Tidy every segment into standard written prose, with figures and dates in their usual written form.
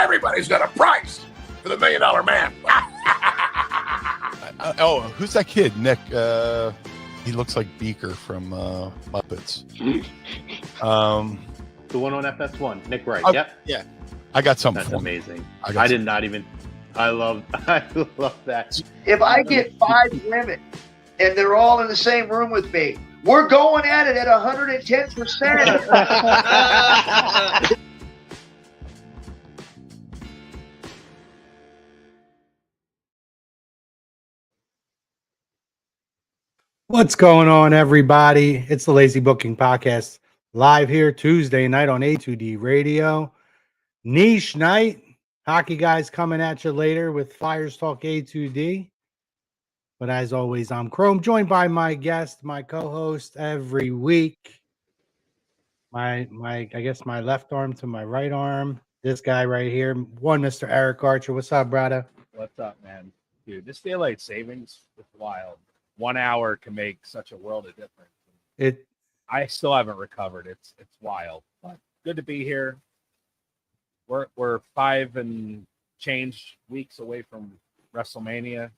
Everybody's got a price for the $1 Million Man. Who's that kid? Nick. He looks like Beaker from Muppets. The one on FS1, Nick Wright. Yep. Yeah. I got something. That's amazing. I did not even. I love that. If I get 5 women and they're all in the same room with me, we're going at it at 110%. What's going on, everybody? It's the Lazy Booking Podcast, live here Tuesday night on A2D Radio. Niche night. Hockey guys coming at you later with Flyers Talk A2D. But as always, I'm Chrome, joined by my guest, my co-host every week. I guess my left arm to my right arm. This guy right here, Mr. Eric Archer. What's up, brother? What's up, man? Dude, this daylight savings is wild. 1 hour can make such a world of difference. I still haven't recovered. It's wild, but good to be here. We're 5 and change weeks away from WrestleMania,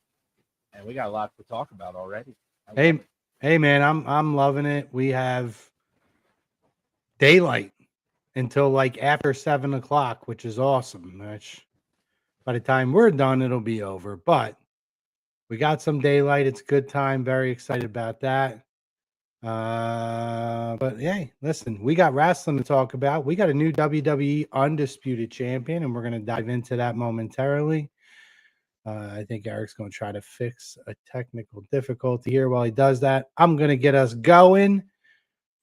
and we got a lot to talk about already. Hey man, I'm loving it. We have daylight until like after 7 o'clock, which is awesome. Which by the time we're done, it'll be over. But we got some daylight. It's a good time. Very excited about that. But hey, listen, we got wrestling to talk about. We got a new WWE Undisputed Champion, and we're going to dive into that momentarily. I think Eric's going to try to fix a technical difficulty here. While he does that, I'm going to get us going.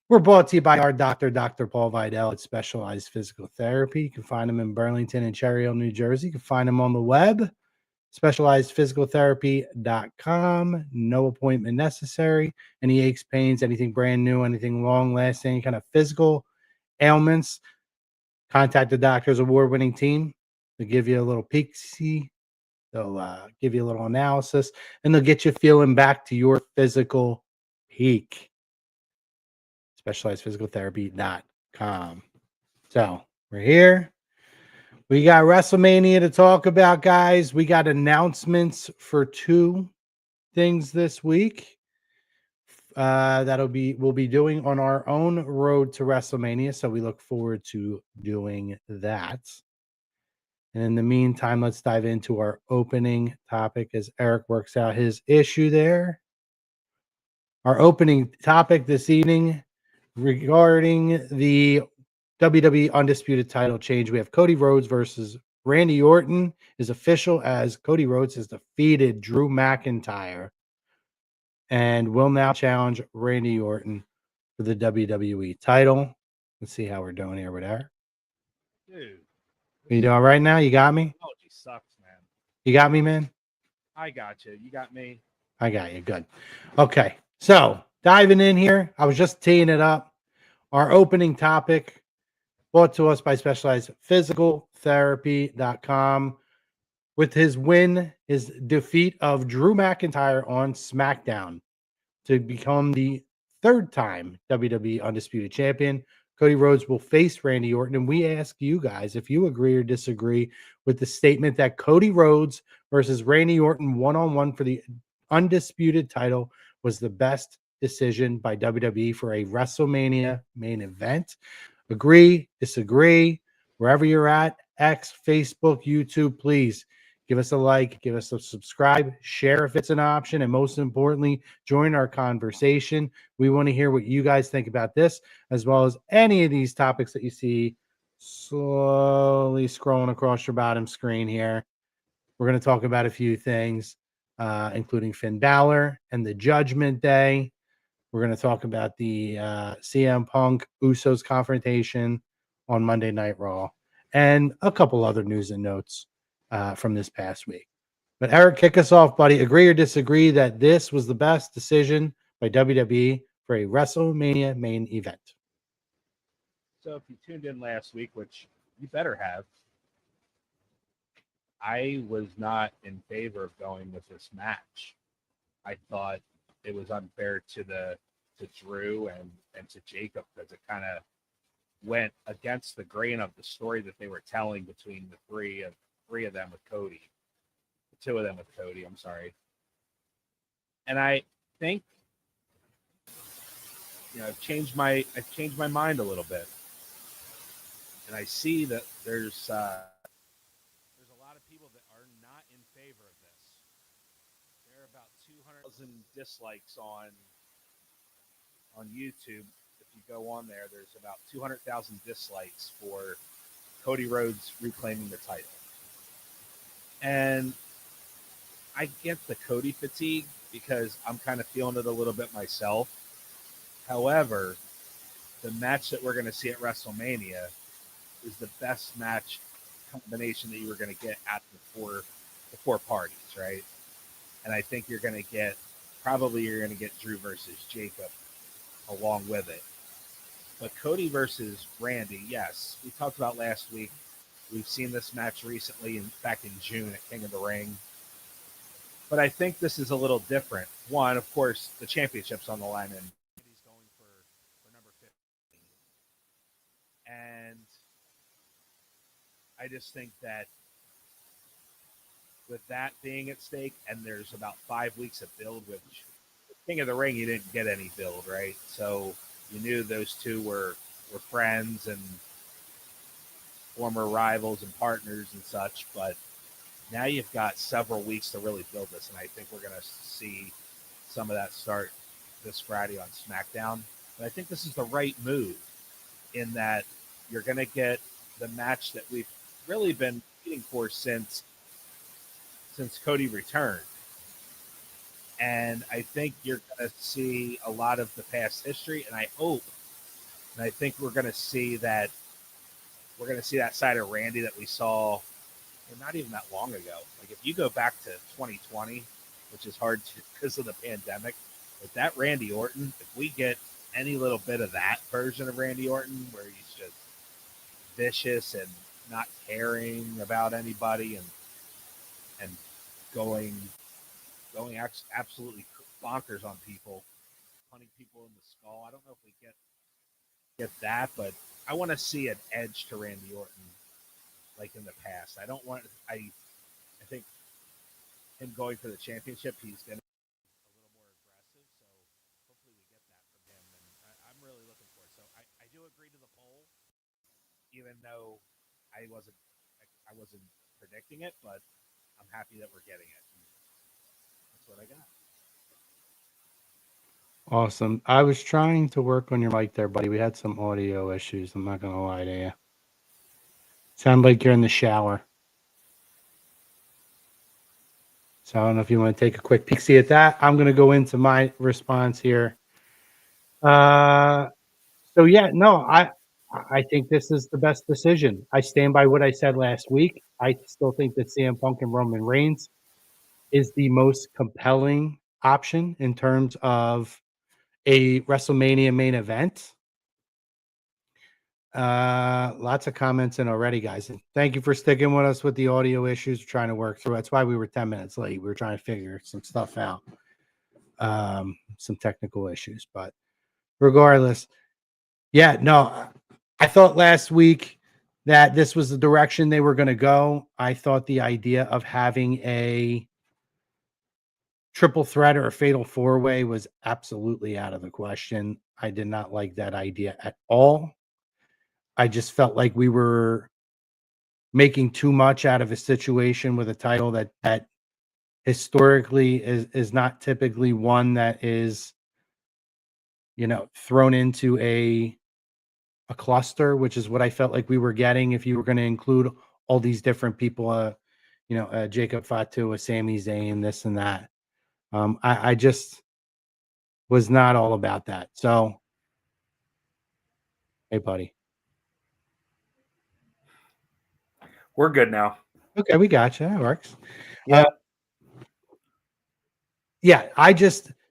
We're brought to you by our doctor, Dr. Paul Vidal at Specialized Physical Therapy. You can find him in Burlington and Cherry Hill, New Jersey. You can find him on the web. SpecializedPhysicalTherapy.com. No appointment necessary. Any aches, pains, anything brand new, anything long lasting, any kind of physical ailments, contact the doctor's award-winning team. They'll give you a little peek-see. They'll give you a little analysis, and they'll get you feeling back to your physical peak. SpecializedPhysicalTherapy.com. So we're here. We got WrestleMania to talk about, guys. We got announcements for 2 things this week we'll be doing on our own road to WrestleMania. So we look forward to doing that. And in the meantime, let's dive into our opening topic as Eric works out his issue there. Our opening topic this evening regarding the WWE Undisputed Title change. We have Cody Rhodes versus Randy Orton is official as Cody Rhodes has defeated Drew McIntyre and will now challenge Randy Orton for the WWE title. Let's see how we're doing here with Eric. Dude. You doing all right now? You got me? Technology sucks, man. You got me, man? I got you. You got me. I got you. Good. Okay. So diving in here, I was just teeing it up. Our opening topic brought to us by SpecializedPhysicalTherapy.com. With his defeat of Drew McIntyre on SmackDown to become the 3rd time WWE Undisputed Champion, Cody Rhodes will face Randy Orton. And we ask you guys if you agree or disagree with the statement that Cody Rhodes versus Randy Orton one-on-one for the Undisputed title was the best decision by WWE for a WrestleMania main event. Agree, disagree, wherever you're at, X, Facebook, YouTube, please give us a like, give us a subscribe, share if it's an option, and most importantly, join our conversation. We want to hear what you guys think about this, as well as any of these topics that you see slowly scrolling across your bottom screen here. We're going to talk about a few things, including Finn Balor and the Judgment Day. We're going to talk about the CM Punk Usos confrontation on Monday Night Raw and a couple other news and notes from this past week. But Eric, kick us off, buddy. Agree or disagree that this was the best decision by WWE for a WrestleMania main event? So if you tuned in last week, which you better have, I was not in favor of going with this match. I thought it was unfair to Drew and to Jacob because it kind of went against the grain of the story that they were telling between the three of them with Cody, the two of them with Cody. I'm sorry, and I think I've changed my mind a little bit, and I see that there's a lot of people that are not in favor of this. There are about 200,000 dislikes on YouTube. If you go on there, there's about 200,000 dislikes for Cody Rhodes reclaiming the title. And I get the Cody fatigue because I'm kind of feeling it a little bit myself. However, the match that we're going to see at WrestleMania is the best match combination that you were going to get at the four parties, right? And I think you're going to get Drew versus Jacob along with it. But Cody versus Randy, yes, we talked about last week. We've seen this match recently, back in June at King of the Ring. But I think this is a little different. One, of course, the championship's on the line, and he's going for number 15. And I just think that with that being at stake, and there's about 5 weeks of build, which King of the Ring, you didn't get any build, right? So you knew those two were friends and former rivals and partners and such, but now you've got several weeks to really build this, and I think we're going to see some of that start this Friday on SmackDown. But I think this is the right move in that you're going to get the match that we've really been waiting for since Cody returned. And I think you're going to see a lot of the past history, and I think we're going to see that side of Randy that we saw not even that long ago. Like, if you go back to 2020, which is hard to because of the pandemic, but that Randy Orton, if we get any little bit of that version of Randy Orton where he's just vicious and not caring about anybody and going absolutely bonkers on people, punting people in the skull. I don't know if we get that, but I want to see an edge to Randy Orton like in the past. I think him going for the championship, he's going to be a little more aggressive, so hopefully we get that from him, and I'm really looking for it. So I do agree to the poll, even though I wasn't predicting it, but I'm happy that we're getting it. That's what I got. Awesome. I was trying to work on your mic there, buddy. We had some audio issues. I'm not going to lie to you. Sound like you're in the shower. So I don't know if you want to take a quick peek. See at that. I'm going to go into my response here. I think this is the best decision. I stand by what I said last week. I still think that CM Punk and Roman Reigns is the most compelling option in terms of a WrestleMania main event. Lots of comments in already, guys. And thank you for sticking with us with the audio issues. We're trying to work through. That's why we were 10 minutes late. We were trying to figure some stuff out. Some technical issues, but regardless, I thought last week that this was the direction they were going to go. I thought the idea of having a triple threat or a fatal four-way was absolutely out of the question. I did not like that idea at all. I just felt like we were making too much out of a situation with a title that historically is not typically one that is, thrown into a cluster, which is what I felt like we were getting if you were going to include all these different people, Jacob Fatu, Sami Zayn, this and that. I just was not all about that. So, hey, buddy. We're good now. Okay, we got you. That works. Yeah.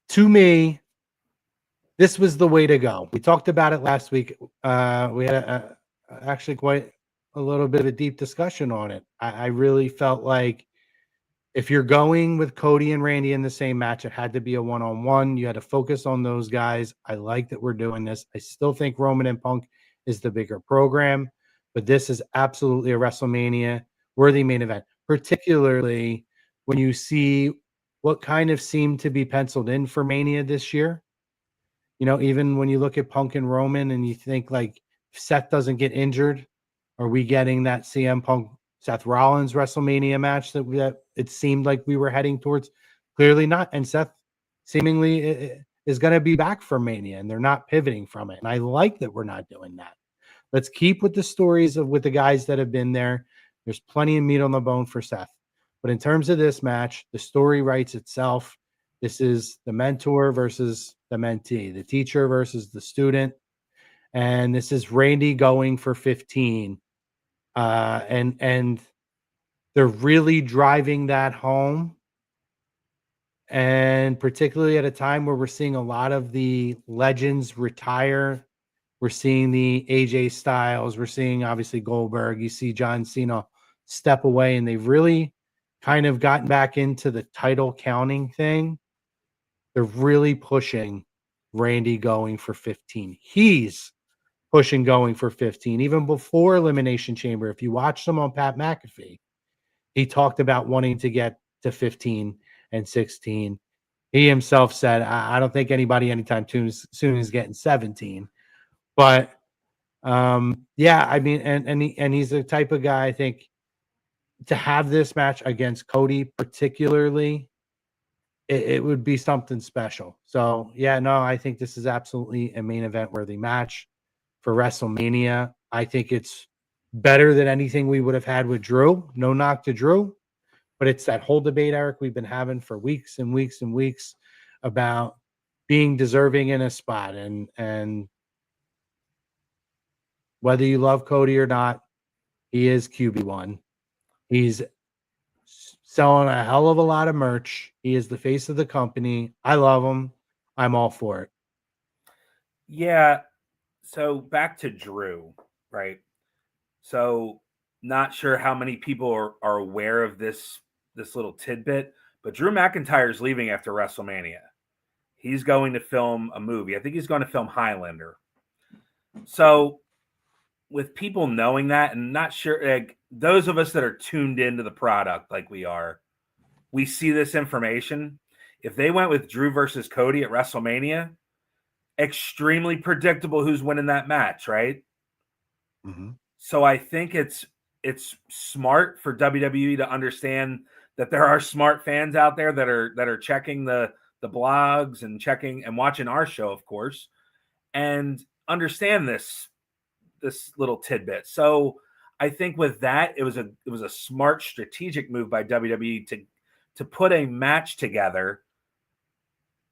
To me, this was the way to go. We talked about it last week. We had actually quite a little bit of a deep discussion on it. I really felt like if you're going with Cody and Randy in the same match, it had to be a one-on-one. You had to focus on those guys. I like that we're doing this. I still think Roman and Punk is the bigger program. But this is absolutely a WrestleMania worthy main event, particularly when you see what kind of seemed to be penciled in for Mania this year. You know, even when you look at Punk and Roman and you think like if Seth doesn't get injured, are we getting that CM Punk Seth Rollins WrestleMania match that it seemed like we were heading towards? Clearly not. And Seth seemingly is going to be back for Mania, and they're not pivoting from it. And I like that we're not doing that. Let's keep with the stories with the guys that have been there. There's plenty of meat on the bone for Seth. But in terms of this match, the story writes itself. This is the mentor versus the mentee, the teacher versus the student. And this is Randy going for 15. And they're really driving that home. And particularly at a time where we're seeing a lot of the legends retire. We're seeing the AJ Styles. We're seeing obviously Goldberg. You see John Cena step away, and they've really kind of gotten back into the title counting thing. They're really pushing Randy going for 15. He's pushing going for 15. Even before Elimination Chamber, if you watched him on Pat McAfee, he talked about wanting to get to 15 and 16. He himself said, I don't think anybody anytime soon is getting 17. But yeah, I mean, and he's the type of guy, I think, to have this match against Cody, particularly, it would be something special. So yeah, no, I think this is absolutely a main event worthy match for WrestleMania. I think it's better than anything we would have had with Drew. No knock to Drew, but it's that whole debate, Eric, we've been having for weeks and weeks and weeks about being deserving in a spot, and whether you love Cody or not, he is QB1. He's selling a hell of a lot of merch. He is the face of the company. I love him. I'm all for it. Yeah. So back to Drew, right? So not sure how many people are aware of this little tidbit, but Drew McIntyre is leaving after WrestleMania. He's going to film a movie. I think he's going to film Highlander. So with people knowing that and not sure, like those of us that are tuned into the product like we are, we see this information. If they went with Drew versus Cody at WrestleMania, extremely predictable who's winning that match, right? Mm-hmm. So I think it's smart for WWE to understand that there are smart fans out there that are checking the blogs and checking and watching our show, of course, and understand this little tidbit. So I think with that, it was a smart strategic move by WWE to put a match together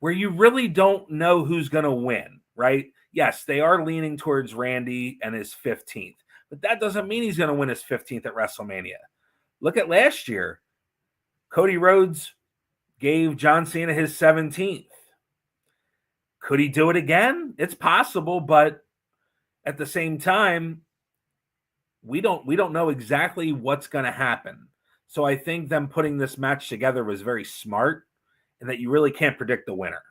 where you really don't know who's going to win, right? Yes, they are leaning towards Randy and his 15th, but that doesn't mean he's going to win his 15th at WrestleMania. Look at last year. Cody Rhodes gave John Cena his 17th. Could he do it again? It's possible, but at the same time, we don't know exactly what's going to happen. So I think them putting this match together was very smart, and that you really can't predict the winner.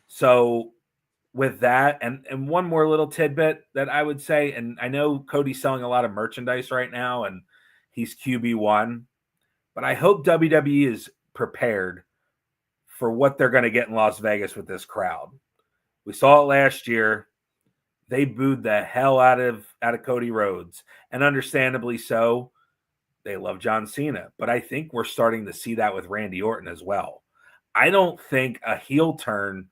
So with that, and one more little tidbit that I would say, and I know Cody's selling a lot of merchandise right now, and he's QB1, but I hope WWE is prepared for what they're going to get in Las Vegas with this crowd. We saw it last year. They booed the hell out of Cody Rhodes, and understandably so. They love John Cena, but I think we're starting to see that with Randy Orton as well. I don't think a heel turn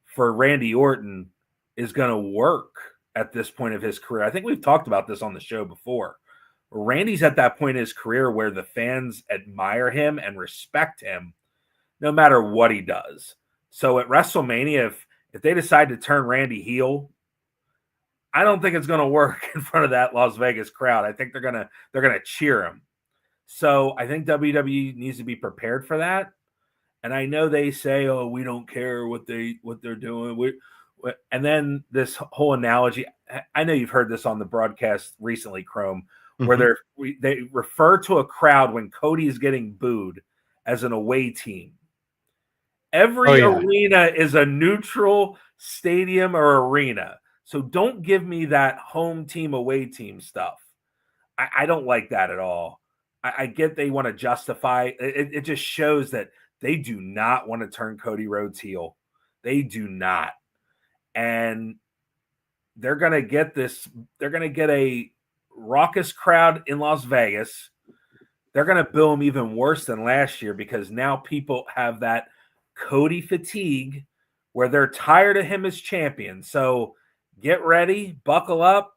for Randy Orton is going to work at this point of his career. I think we've talked about this on the show before. Randy's at that point in his career where the fans admire him and respect him no matter what he does. So at WrestleMania, if they decide to turn Randy heel, I don't think it's going to work in front of that Las Vegas crowd. I think they're going to cheer him. So I think WWE needs to be prepared for that. And I know they say, "Oh, we don't care what they're doing." And then this whole analogy, I know you've heard this on the broadcast recently, Chrome, where they refer to a crowd when Cody is getting booed as an away team. Every arena is a neutral stadium or arena. So don't give me that home team, away team stuff. I don't like that at all. I get they want to justify it. It just shows that they do not want to turn Cody Rhodes heel. They do not. And they're going to get this. They're going to get a raucous crowd in Las Vegas. They're going to bill him even worse than last year because now people have that Cody fatigue where they're tired of him as champion. So get ready, buckle up.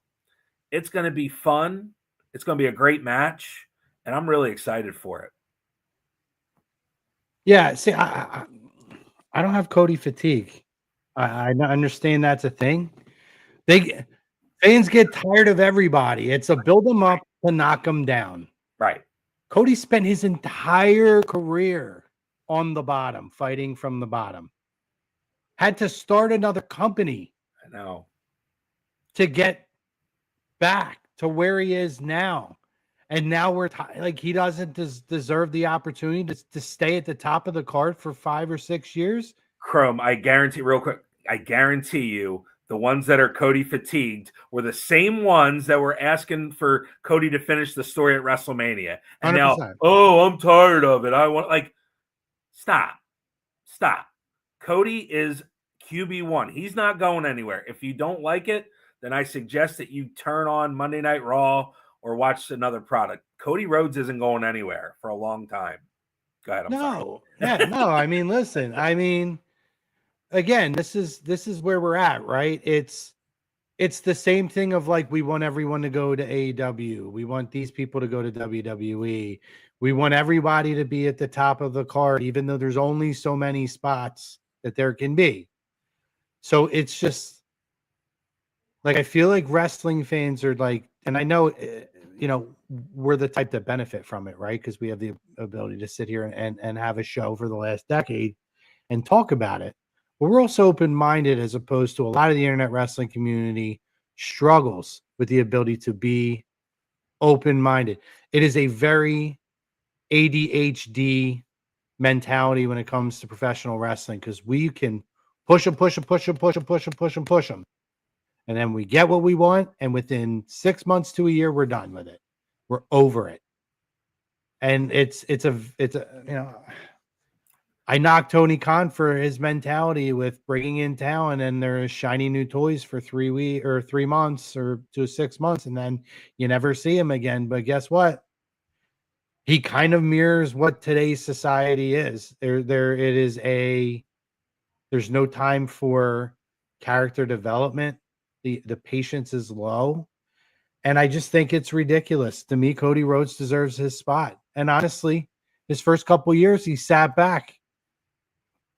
It's going to be fun. It's going to be a great match, and I'm really excited for it. Yeah, see, I don't have Cody fatigue. I understand that's a thing. Fans get tired of everybody. It's a build them up to knock them down. Right. Cody spent his entire career on the bottom, fighting from the bottom. Had to start another company. I know. To get back to where he is now. And now we're like, he doesn't deserve the opportunity to stay at the top of the card for 5 or 6 years. Chrome, I guarantee, real quick, I guarantee you the ones that are Cody fatigued were the same ones that were asking for Cody to finish the story at WrestleMania. And 100%. now, oh, I'm tired of it. I want, like, stop. Cody is QB1. He's not going anywhere. If you don't like it, then I suggest that you turn on Monday Night Raw or watch another product. Cody Rhodes isn't going anywhere for a long time. Go ahead. I'm sorry. No. I mean, listen. I mean, again, this is where we're at, right? It's the same thing of like we want everyone to go to AEW. We want these people to go to WWE. We want everybody to be at the top of the card, even though there's only so many spots that there can be. So it's just like, I feel like wrestling fans are like, and I know, we're the type that benefit from it, right? Because we have the ability to sit here and have a show for the last decade and talk about it. But we're also open-minded, as opposed to a lot of the internet wrestling community struggles with the ability to be open-minded. It is a very ADHD mentality when it comes to professional wrestling, because we can push them. And then we get what we want, and within 6 months to a year, we're done with it. We're over it. And it's I knocked Tony Khan for his mentality with bringing in talent and there's shiny new toys for 3 weeks or 3 months or to 6 months, and then you never see him again. But guess what? He kind of mirrors what today's society is. There's no time for character development. The patience is low. And I just think it's ridiculous. To me, Cody Rhodes deserves his spot. And honestly, his first couple years, he sat back.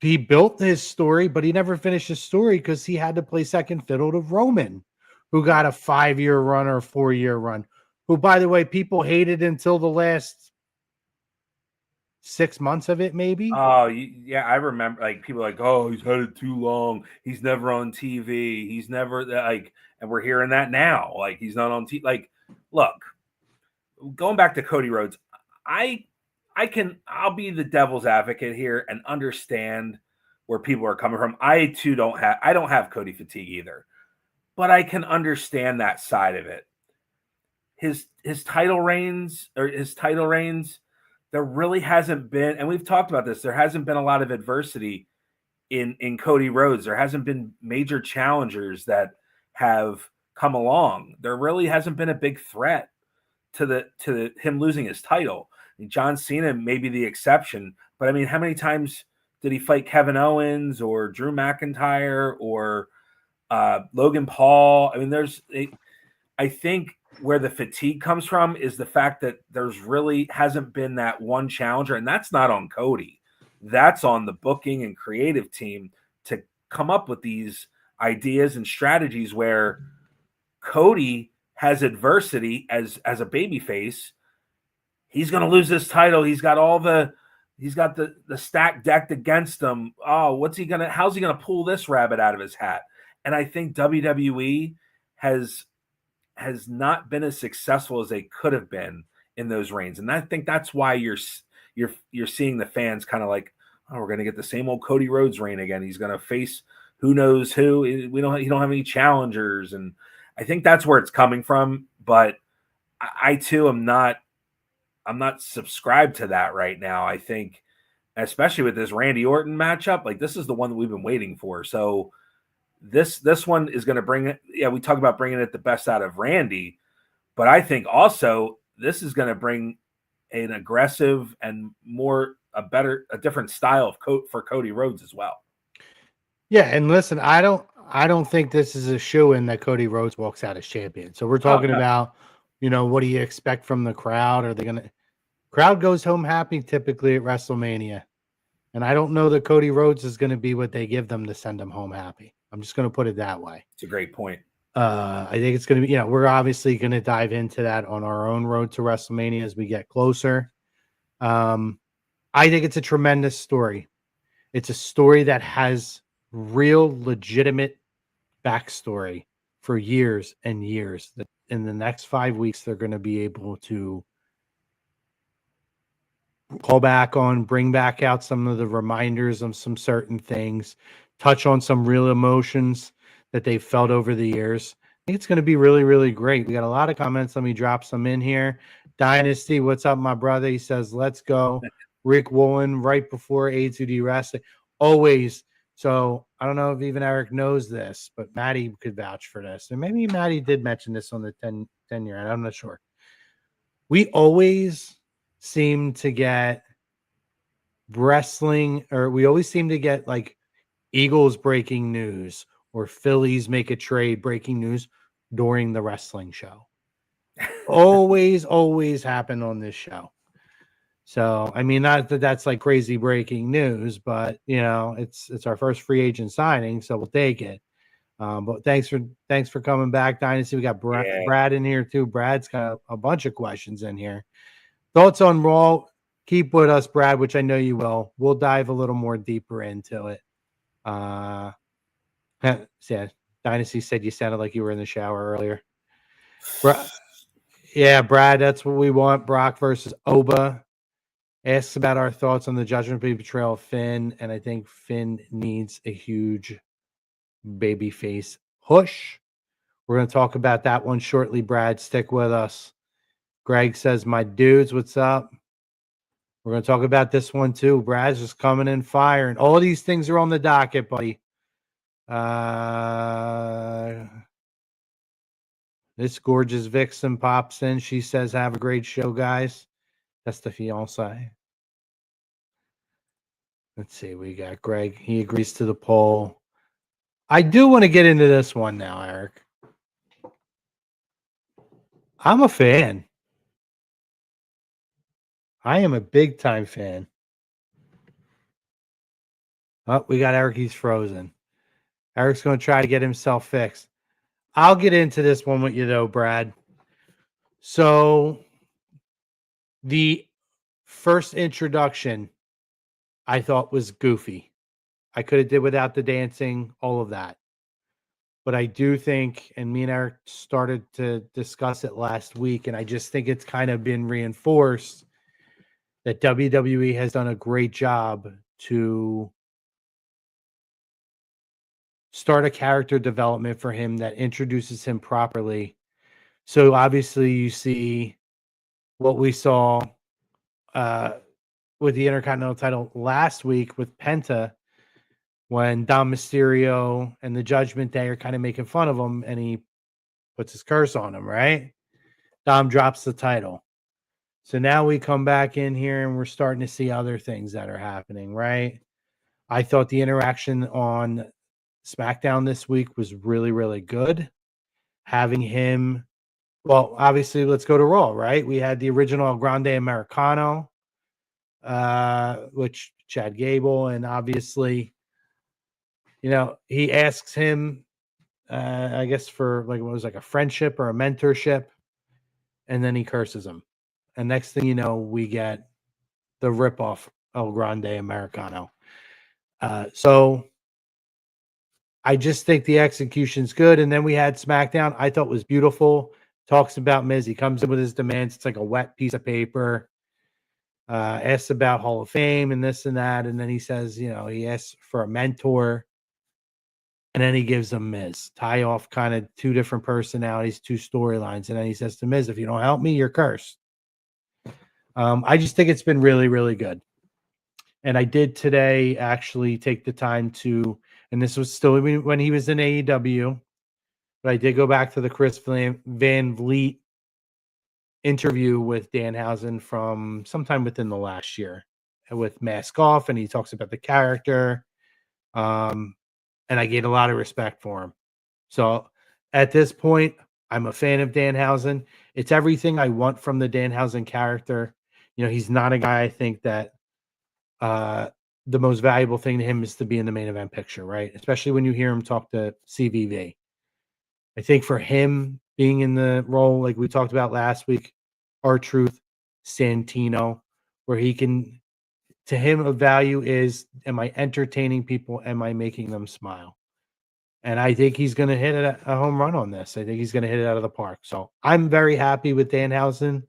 He built his story, but he never finished his story because he had to play second fiddle to Roman, who got a 5-year run or a 4-year run, who, by the way, people hated until the last 6 months of it, maybe. Oh, yeah, I remember. Like, people are like, oh, he's had it too long. He's never on TV. He's never like, and we're hearing that now. Like, he's not on TV. Like, look, going back to Cody Rhodes, I'll be the devil's advocate here and understand where people are coming from. I too don't have Cody fatigue either, but I can understand that side of it. His title reigns, there really hasn't been, and we've talked about this, there hasn't been a lot of adversity in Cody Rhodes. There hasn't been major challengers that have come along. There really hasn't been a big threat to him losing his title. I mean, John Cena may be the exception, but I mean, how many times did he fight Kevin Owens or Drew McIntyre or Logan Paul? I mean, I think where the fatigue comes from is the fact that there's really hasn't been that one challenger, and that's not on Cody. That's on the booking and creative team to come up with these ideas and strategies where Cody has adversity as a babyface. He's going to lose this title. He's got the stack decked against him. Oh, how's he going to pull this rabbit out of his hat? And I think WWE has not been as successful as they could have been in those reigns. And I think that's why you're seeing the fans kind of like, oh, we're going to get the same old Cody Rhodes reign again. He's going to face who knows who. You don't have any challengers, and I think that's where it's coming from. But I too am not. I'm not subscribed to that right now. I think, especially with this Randy Orton matchup, like this is the one that we've been waiting for. So this one is going to bring it. Yeah, we talk about bringing it the best out of Randy, but I think also this is going to bring an aggressive and a different style for Cody Rhodes as well. Yeah, and listen, I don't think this is a shoe-in that Cody Rhodes walks out as champion. So we're talking about, what do you expect from the crowd? Are they going to crowd goes home happy typically at WrestleMania. And I don't know that Cody Rhodes is going to be what they give them to send them home happy. I'm just going to put it that way. It's a great point. I think it's going to be, we're obviously going to dive into that on our own road to WrestleMania as we get closer. I think it's a tremendous story. It's a story that has real legitimate backstory for years and years, that in the next 5 weeks they're going to be able to call back on, bring back out some of the reminders of some certain things, touch on some real emotions that they've felt over the years. I think it's going to be really, really great. We got a lot of comments. Let me drop some in here. Dynasty, what's up, my brother? He says, let's go. Rick Woolen, right before A2D Wrestling. Always. So I don't know if even Eric knows this, but Maddie could vouch for this. And maybe Maddie did mention this on the 10 year, and I'm not sure. We always seem to get wrestling, or we always seem to get like Eagles breaking news or Phillies make a trade breaking news during the wrestling show. always happen on this show. So, I mean, not that that's like crazy breaking news, but it's our first free agent signing, so we'll take it. But thanks for coming back, Dynasty. We got Brad in here too. Brad's got a bunch of questions in here. Thoughts on Raw? Keep with us, Brad, which I know you will. We'll dive a little more deeper into it. Yeah, Dynasty said you sounded like you were in the shower earlier. Yeah, Brad, that's what we want. Brock versus Oba. Asks about our thoughts on the Judgment Day betrayal of Finn, and I think Finn needs a huge babyface push. We're going to talk about that one shortly, Brad. Stick with us. Greg says, my dudes, what's up? We're going to talk about this one too. Brad's just coming in firing. All these things are on the docket, buddy. This gorgeous vixen pops in. She says, have a great show, guys. That's the fiance. Let's see. We got Greg. He agrees to the poll. I do want to get into this one now, Eric. I'm a fan. I am a big time fan. Oh, we got Eric. He's frozen. Eric's going to try to get himself fixed. I'll get into this one with you, though, Brad. So, the first introduction I thought was goofy. I could have did without the dancing, all of that. But I do think, and me and Eric started to discuss it last week, and I just think it's kind of been reinforced that WWE has done a great job to start a character development for him that introduces him properly. So obviously you see what we saw with the Intercontinental title last week with Penta, when Dom Mysterio and the Judgment Day are kind of making fun of him, and he puts his curse on him, right? Dom drops the title. So now we come back in here and we're starting to see other things that are happening, right? I thought the interaction on SmackDown this week was really, really good. Having him, well, obviously, let's go to Raw, right? We had the original Grande Americano, which Chad Gable, and obviously, he asks him, I guess for like, what was like a friendship or a mentorship, and then he curses him. And next thing you know, we get the ripoff El Grande Americano. So I just think the execution's good. And then we had SmackDown. I thought was beautiful. Talks about Miz. He comes in with his demands. It's like a wet piece of paper. Asks about Hall of Fame and this and that. And then he says, he asks for a mentor. And then he gives him Miz. Tie off kind of two different personalities, two storylines. And then he says to Miz, if you don't help me, you're cursed. I just think it's been really, really good. And I did today actually take the time to, and this was still when he was in AEW, but I did go back to the Chris Van Vliet interview with Danhausen from sometime within the last year with Mask Off, and he talks about the character. And I gained a lot of respect for him. So at this point, I'm a fan of Danhausen. It's everything I want from the Danhausen character. You know, he's not a guy I think that the most valuable thing to him is to be in the main event picture, right? Especially when you hear him talk to CVV. I think for him being in the role, like we talked about last week, R-Truth, Santino, where he can, to him, a value is, am I entertaining people? Am I making them smile? And I think he's going to hit a home run on this. I think he's going to hit it out of the park. So I'm very happy with Danhausen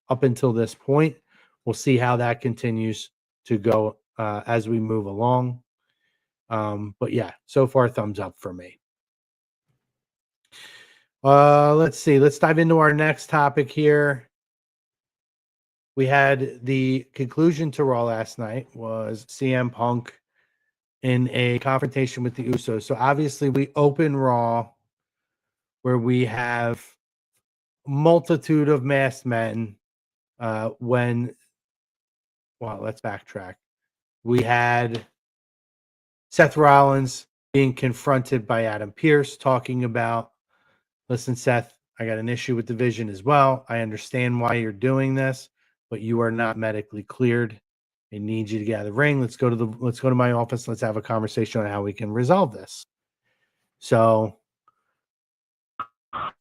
up until this point. We'll see how that continues to go as we move along. But yeah, so far, thumbs up for me. Let's see. Let's dive into our next topic here. We had the conclusion to Raw last night was CM Punk in a confrontation with the Usos. So obviously we open Raw where we have multitude of masked men well, let's backtrack. We had Seth Rollins being confronted by Adam Pearce talking about, listen, Seth, I got an issue with the vision as well. I understand why you're doing this, but you are not medically cleared. I need you to get out of the ring. Let's go to my office. Let's have a conversation on how we can resolve this. So, a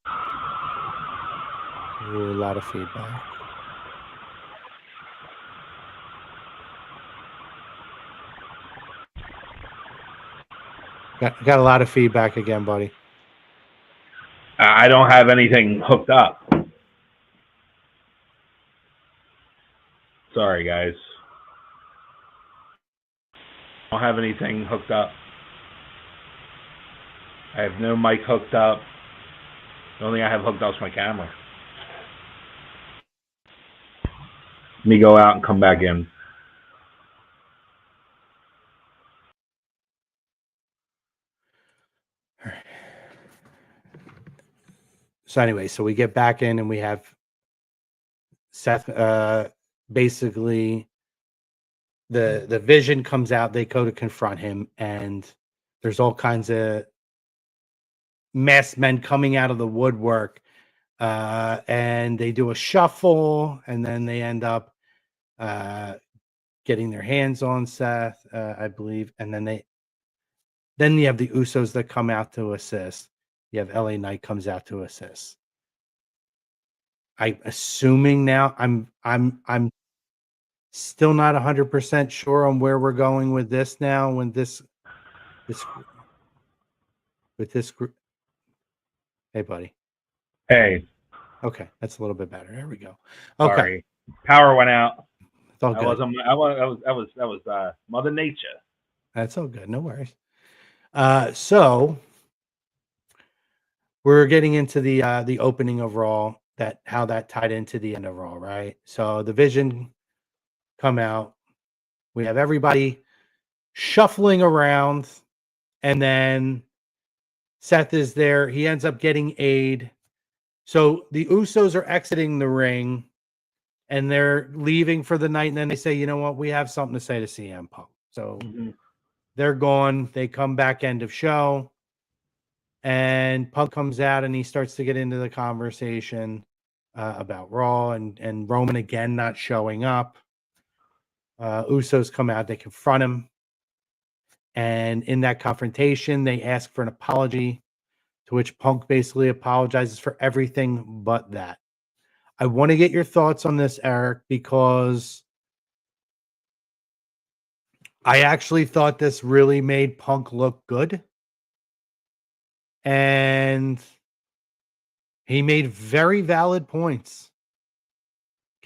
lot of feedback. Got a lot of feedback again, buddy. I don't have anything hooked up. Sorry, guys. I don't have anything hooked up. I have no mic hooked up. The only thing I have hooked up is my camera. Let me go out and come back in. So anyway, so we get back in and we have Seth, basically the vision comes out, they go to confront him, and there's all kinds of masked men coming out of the woodwork, and they do a shuffle, and then they end up getting their hands on Seth, I believe, and then you have the Usos that come out to assist. You have LA Knight comes out to assist. I'm assuming now I'm still not 100% sure on where we're going with this now. When this group. Hey, buddy. Hey. Okay, that's a little bit better. There we go. Okay. Sorry. Power went out. It's all good. That was Mother Nature. That's all good. No worries. So we're getting into the opening of Raw, how that tied into the end of Raw, right? So the Vision come out. We have everybody shuffling around, and then Seth is there. He ends up getting aid. So the Usos are exiting the ring, and they're leaving for the night, and then they say, you know what? We have something to say to CM Punk. So they're gone. They come back end of show. And Punk comes out and he starts to get into the conversation about Raw and Roman again not showing up. Usos come out, they confront him. And in that confrontation, they ask for an apology, to which Punk basically apologizes for everything but that. I want to get your thoughts on this, Eric, because I actually thought this really made Punk look good. And he made very valid points.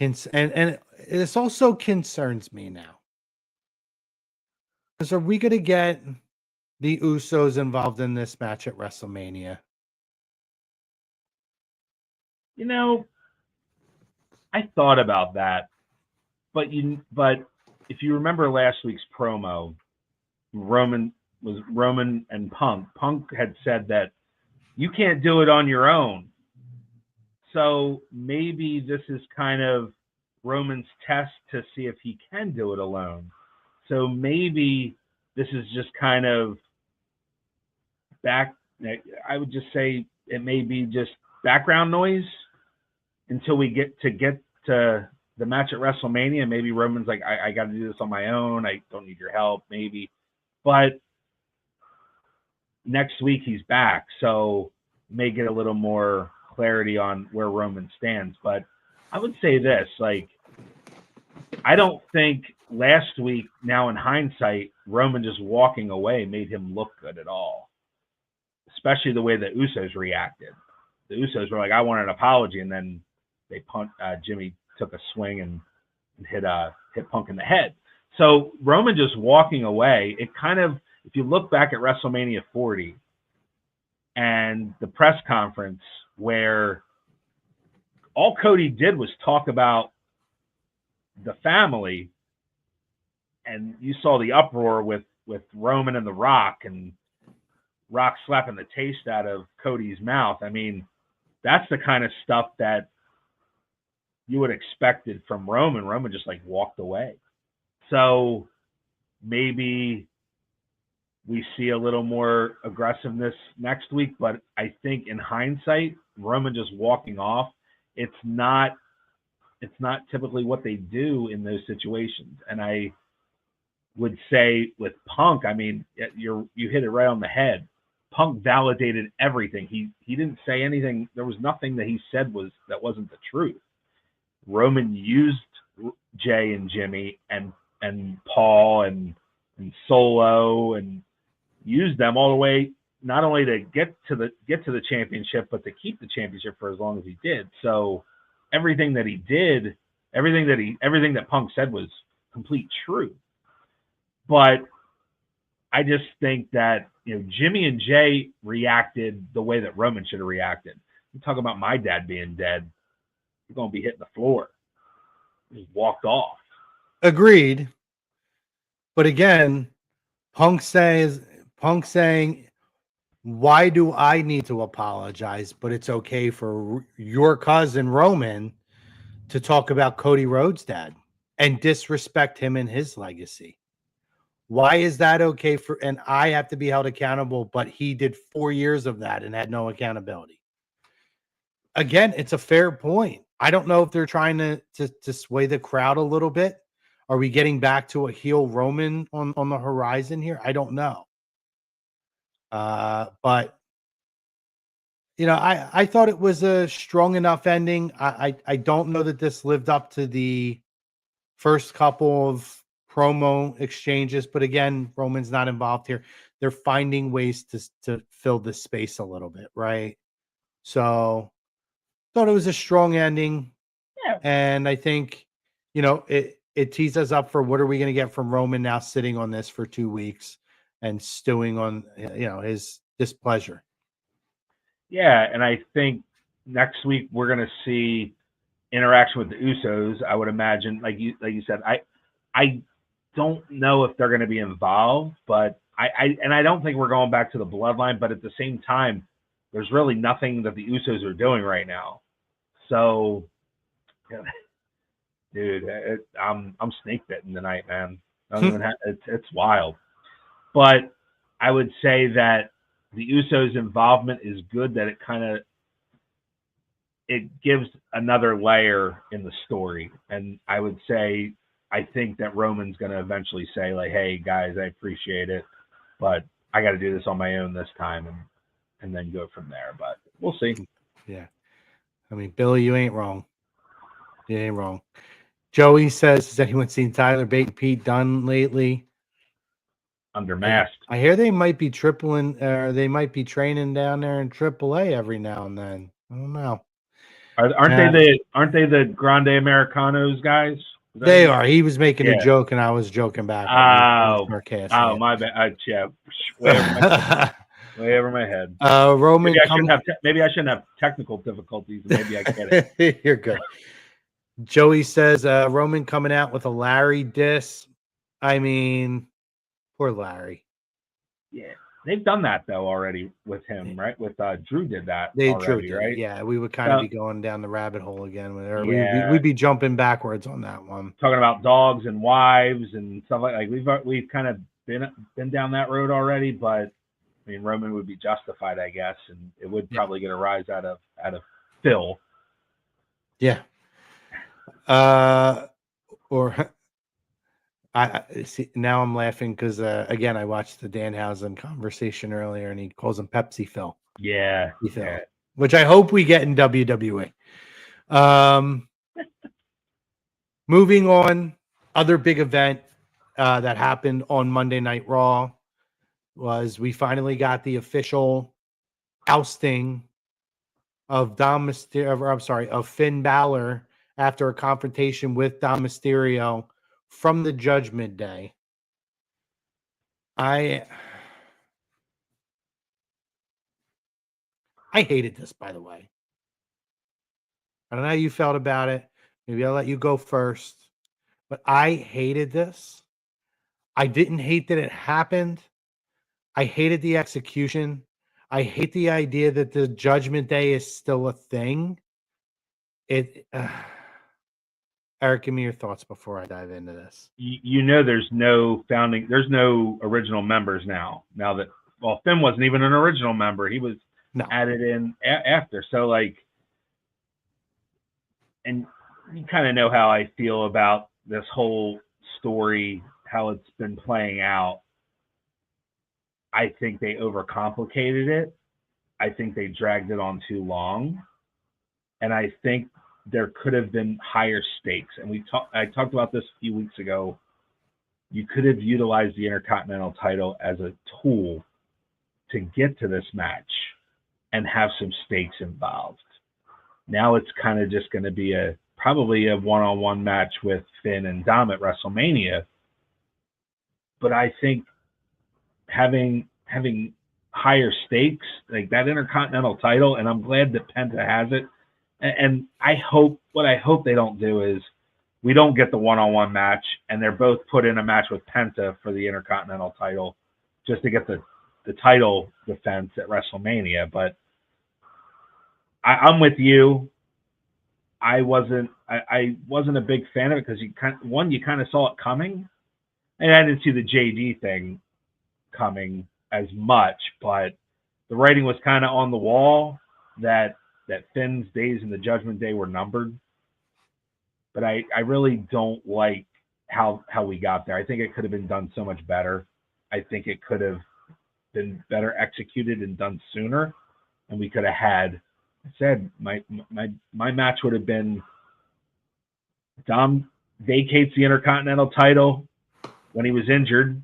And this also concerns me now. Because are we going to get the Usos involved in this match at WrestleMania? You know, I thought about that, but if you remember last week's promo, Roman and Punk. Punk had said that you can't do it on your own. So maybe this is kind of Roman's test to see if he can do it alone. So maybe this is just kind of I would just say it may be just background noise until we get to the match at WrestleMania. Maybe Roman's like, I got to do this on my own. I don't need your help, maybe. But next week he's back, so may get a little more clarity on where Roman stands. But I would say this, like, I don't think last week, now in hindsight, Roman just walking away made him look good at all, especially the way the Usos reacted. The Usos were like, I want an apology, and then they Jimmy took a swing and hit Punk in the head. So Roman just walking away, it kind of, if you look back at WrestleMania 40 and the press conference where all Cody did was talk about the family, and you saw the uproar with Roman and The Rock, and Rock slapping the taste out of Cody's mouth. I mean, that's the kind of stuff that you would expected from Roman. Roman just like walked away. So maybe we see a little more aggressiveness next week, but I think in hindsight, Roman just walking off, it's not typically what they do in those situations. And I would say with Punk, I mean, you hit it right on the head. Punk validated everything. He didn't say anything. There was nothing that he said that wasn't the truth. Roman used Jay and Jimmy and Paul and Solo and used them all the way, not only to get to the championship, but to keep the championship for as long as he did. So everything that he did, everything that Punk said was complete truth. But I just think that, Jimmy and Jay reacted the way that Roman should have reacted. You talk about my dad being dead, you're going to be hitting the floor. He just walked off. Agreed. But again, Punk saying, why do I need to apologize? But it's okay for your cousin Roman to talk about Cody Rhodes' dad and disrespect him and his legacy. Why is that okay and I have to be held accountable, but he did 4 years of that and had no accountability? Again, it's a fair point. I don't know if they're trying to sway the crowd a little bit. Are we getting back to a heel Roman on the horizon here? I don't know. But I thought it was a strong enough ending. I don't know that this lived up to the first couple of promo exchanges, but again, Roman's not involved here. They're finding ways to fill the space a little bit, right? So thought it was a strong ending. Yeah. And I think, it tees us up for what are we going to get from Roman now sitting on this for 2 weeks and stewing on, his displeasure. Yeah. And I think next week we're going to see interaction with the Usos. I would imagine, like you said, I don't know if they're going to be involved, but I don't think we're going back to the Bloodline, but at the same time, there's really nothing that the Usos are doing right now. So, dude, I'm snake bitten tonight, man. I don't even it's wild. But I would say that the Usos' involvement is good, that it gives another layer in the story. And I would say, I think that Roman's going to eventually say, like, hey, guys, I appreciate it, but I got to do this on my own this time and then go from there. But we'll see. Yeah. I mean, Billy, you ain't wrong. You ain't wrong. Joey says, has anyone seen Tyler Bate and Pete Dunne lately? Under mask. I hear they might be they might be training down there in AAA every now and then. I don't know. Aren't they the Grande Americanos guys? They are. He was making a Yeah. joke, and I was joking back. Oh, my bad. Yeah, way over my head. Roman. Maybe I shouldn't have technical difficulties. Maybe I get it. You're good. Joey says Roman coming out with a Larry diss. I mean, poor Larry. Yeah, they've done that though already with him, right? With Drew did that already, right? Yeah, we would kind of be going down the rabbit hole again with her. Yeah. We'd be jumping backwards on that one. Talking about dogs and wives and stuff like we've kind of been down that road already, but I mean Roman would be justified, I guess, and it would probably get a rise out of Phil. Yeah. Or I see now I'm laughing because again I watched the Danhausen conversation earlier and he calls him Pepsi Phil. Yeah. Phil, which I hope we get in WWE. Moving on, other big event that happened on Monday Night Raw was we finally got the official ousting of of Finn Balor after a confrontation with Dom Mysterio from the Judgment Day. I hated this, by the way. I don't know how you felt about it. Maybe I'll let you go first. But I hated this. I didn't hate that it happened. I hated the execution. I hate the idea that the Judgment Day is still a thing. Eric, give me your thoughts before I dive into this. You know, there's no original members now. Now that Finn wasn't even an original member, he was added in after. So and you kind of know how I feel about this whole story, how it's been playing out. I think they overcomplicated it. I think they dragged it on too long, and I think there could have been higher stakes. And I talked about this a few weeks ago. You could have utilized the Intercontinental title as a tool to get to this match and have some stakes involved. Now it's kind of just going to be probably a one-on-one match with Finn and Dom at WrestleMania. But I think having higher stakes, like that Intercontinental title, and I'm glad that Penta has it. And what I hope they don't do is we don't get the one-on-one match and they're both put in a match with Penta for the Intercontinental title just to get the title defense at WrestleMania. But I'm with you. I wasn't a big fan of it because you kind of saw it coming, and I didn't see the JD thing coming as much, but the writing was kind of on the wall that Finn's days in the Judgment Day were numbered. But I really don't like how we got there. I think it could have been done so much better. I think it could have been better executed and done sooner, and we could have had. I said my match would have been Dom vacates the Intercontinental title when he was injured.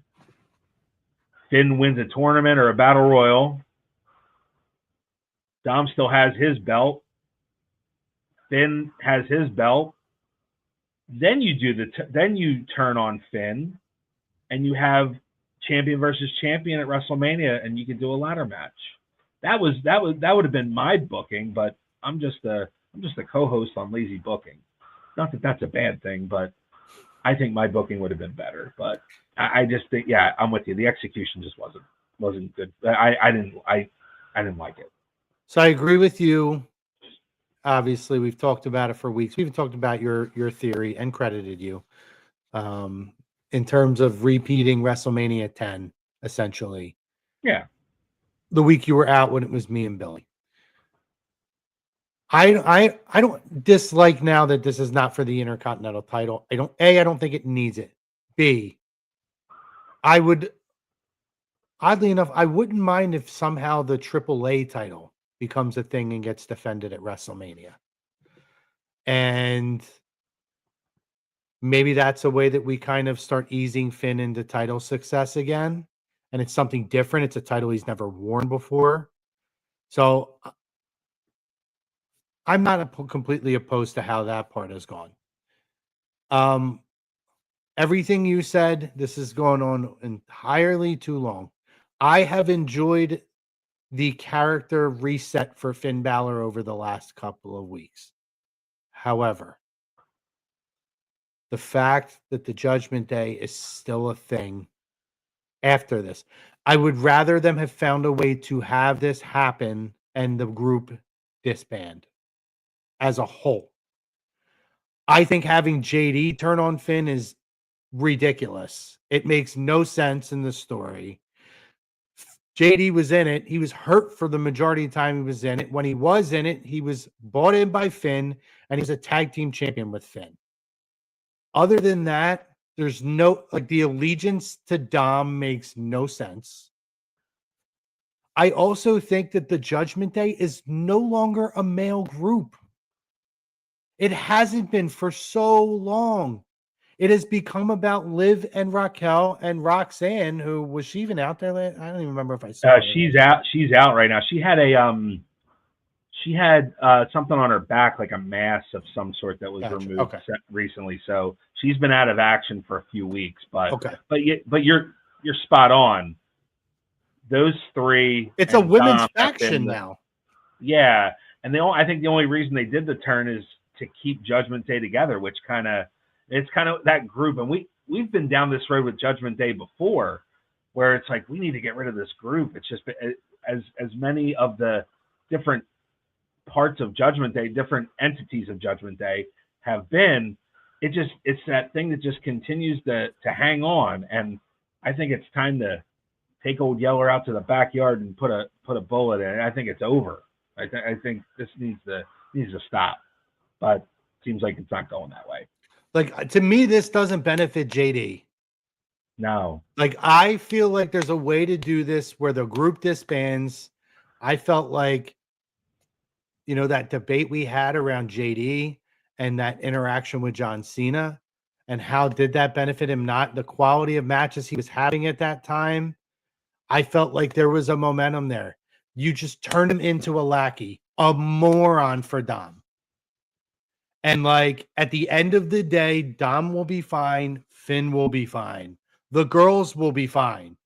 Finn wins a tournament or a battle royal. Dom still has his belt. Finn has his belt. Then you turn on Finn, and you have champion versus champion at WrestleMania, and you can do a ladder match. That would have been my booking, but I'm just a co-host on Lazy Booking. Not that that's a bad thing, but I think my booking would have been better. But I just think, yeah, I'm with you. The execution just wasn't good. I didn't like it. So I agree with you. Obviously, we've talked about it for weeks. We've talked about your theory and credited you in terms of repeating WrestleMania 10, essentially. Yeah. The week you were out when it was me and Billy. I don't dislike now that this is not for the Intercontinental title. I don't think it needs it. B, oddly enough, I wouldn't mind if somehow the AAA title becomes a thing and gets defended at WrestleMania. And maybe that's a way that we kind of start easing Finn into title success again. And it's something different. It's a title he's never worn before. So I'm not completely opposed to how that part has gone. Everything you said, this is going on entirely too long. I have enjoyed the character reset for Finn Balor over the last couple of weeks. However, the fact that the Judgment Day is still a thing after this, I would rather them have found a way to have this happen and the group disband as a whole. I think having JD turn on Finn is ridiculous. It makes no sense in the story. JD was in it. He was hurt for the majority of the time he was in it. When he was in it, he was bought in by Finn, and he was a tag team champion with Finn. Other than that, there's no, like, the allegiance to Dom makes no sense. I also think that the Judgment Day is no longer a male group. It hasn't been for so long. It has become about Liv and Raquel and Roxanne, who was she even out there? I don't even remember if I saw her. She's out. She's out right now. She had something on her back, like a mass of some sort that was removed recently. So she's been out of action for a few weeks. But you're spot on. Those three. It's a women's faction now. Yeah, and I think the only reason they did the turn is to keep Judgment Day together, which it's kind of that group. And we've been down this road with Judgment Day before, where it's like we need to get rid of this group. It's just as many of the different parts of Judgment Day, different entities of Judgment Day have been. It's that thing that just continues to hang on. And I think it's time to take old Yeller out to the backyard and put a bullet in it. I think it's over. I think this needs to stop. But it seems like it's not going that way. Like, to me, this doesn't benefit JD. No. Like, I feel like there's a way to do this where the group disbands. I felt like, that debate we had around JD and that interaction with John Cena and how did that benefit him? Not the quality of matches he was having at that time. I felt like there was a momentum there. You just turned him into a lackey, a moron for Dom. And, like, at the end of the day, Dom will be fine. Finn will be fine. The girls will be fine.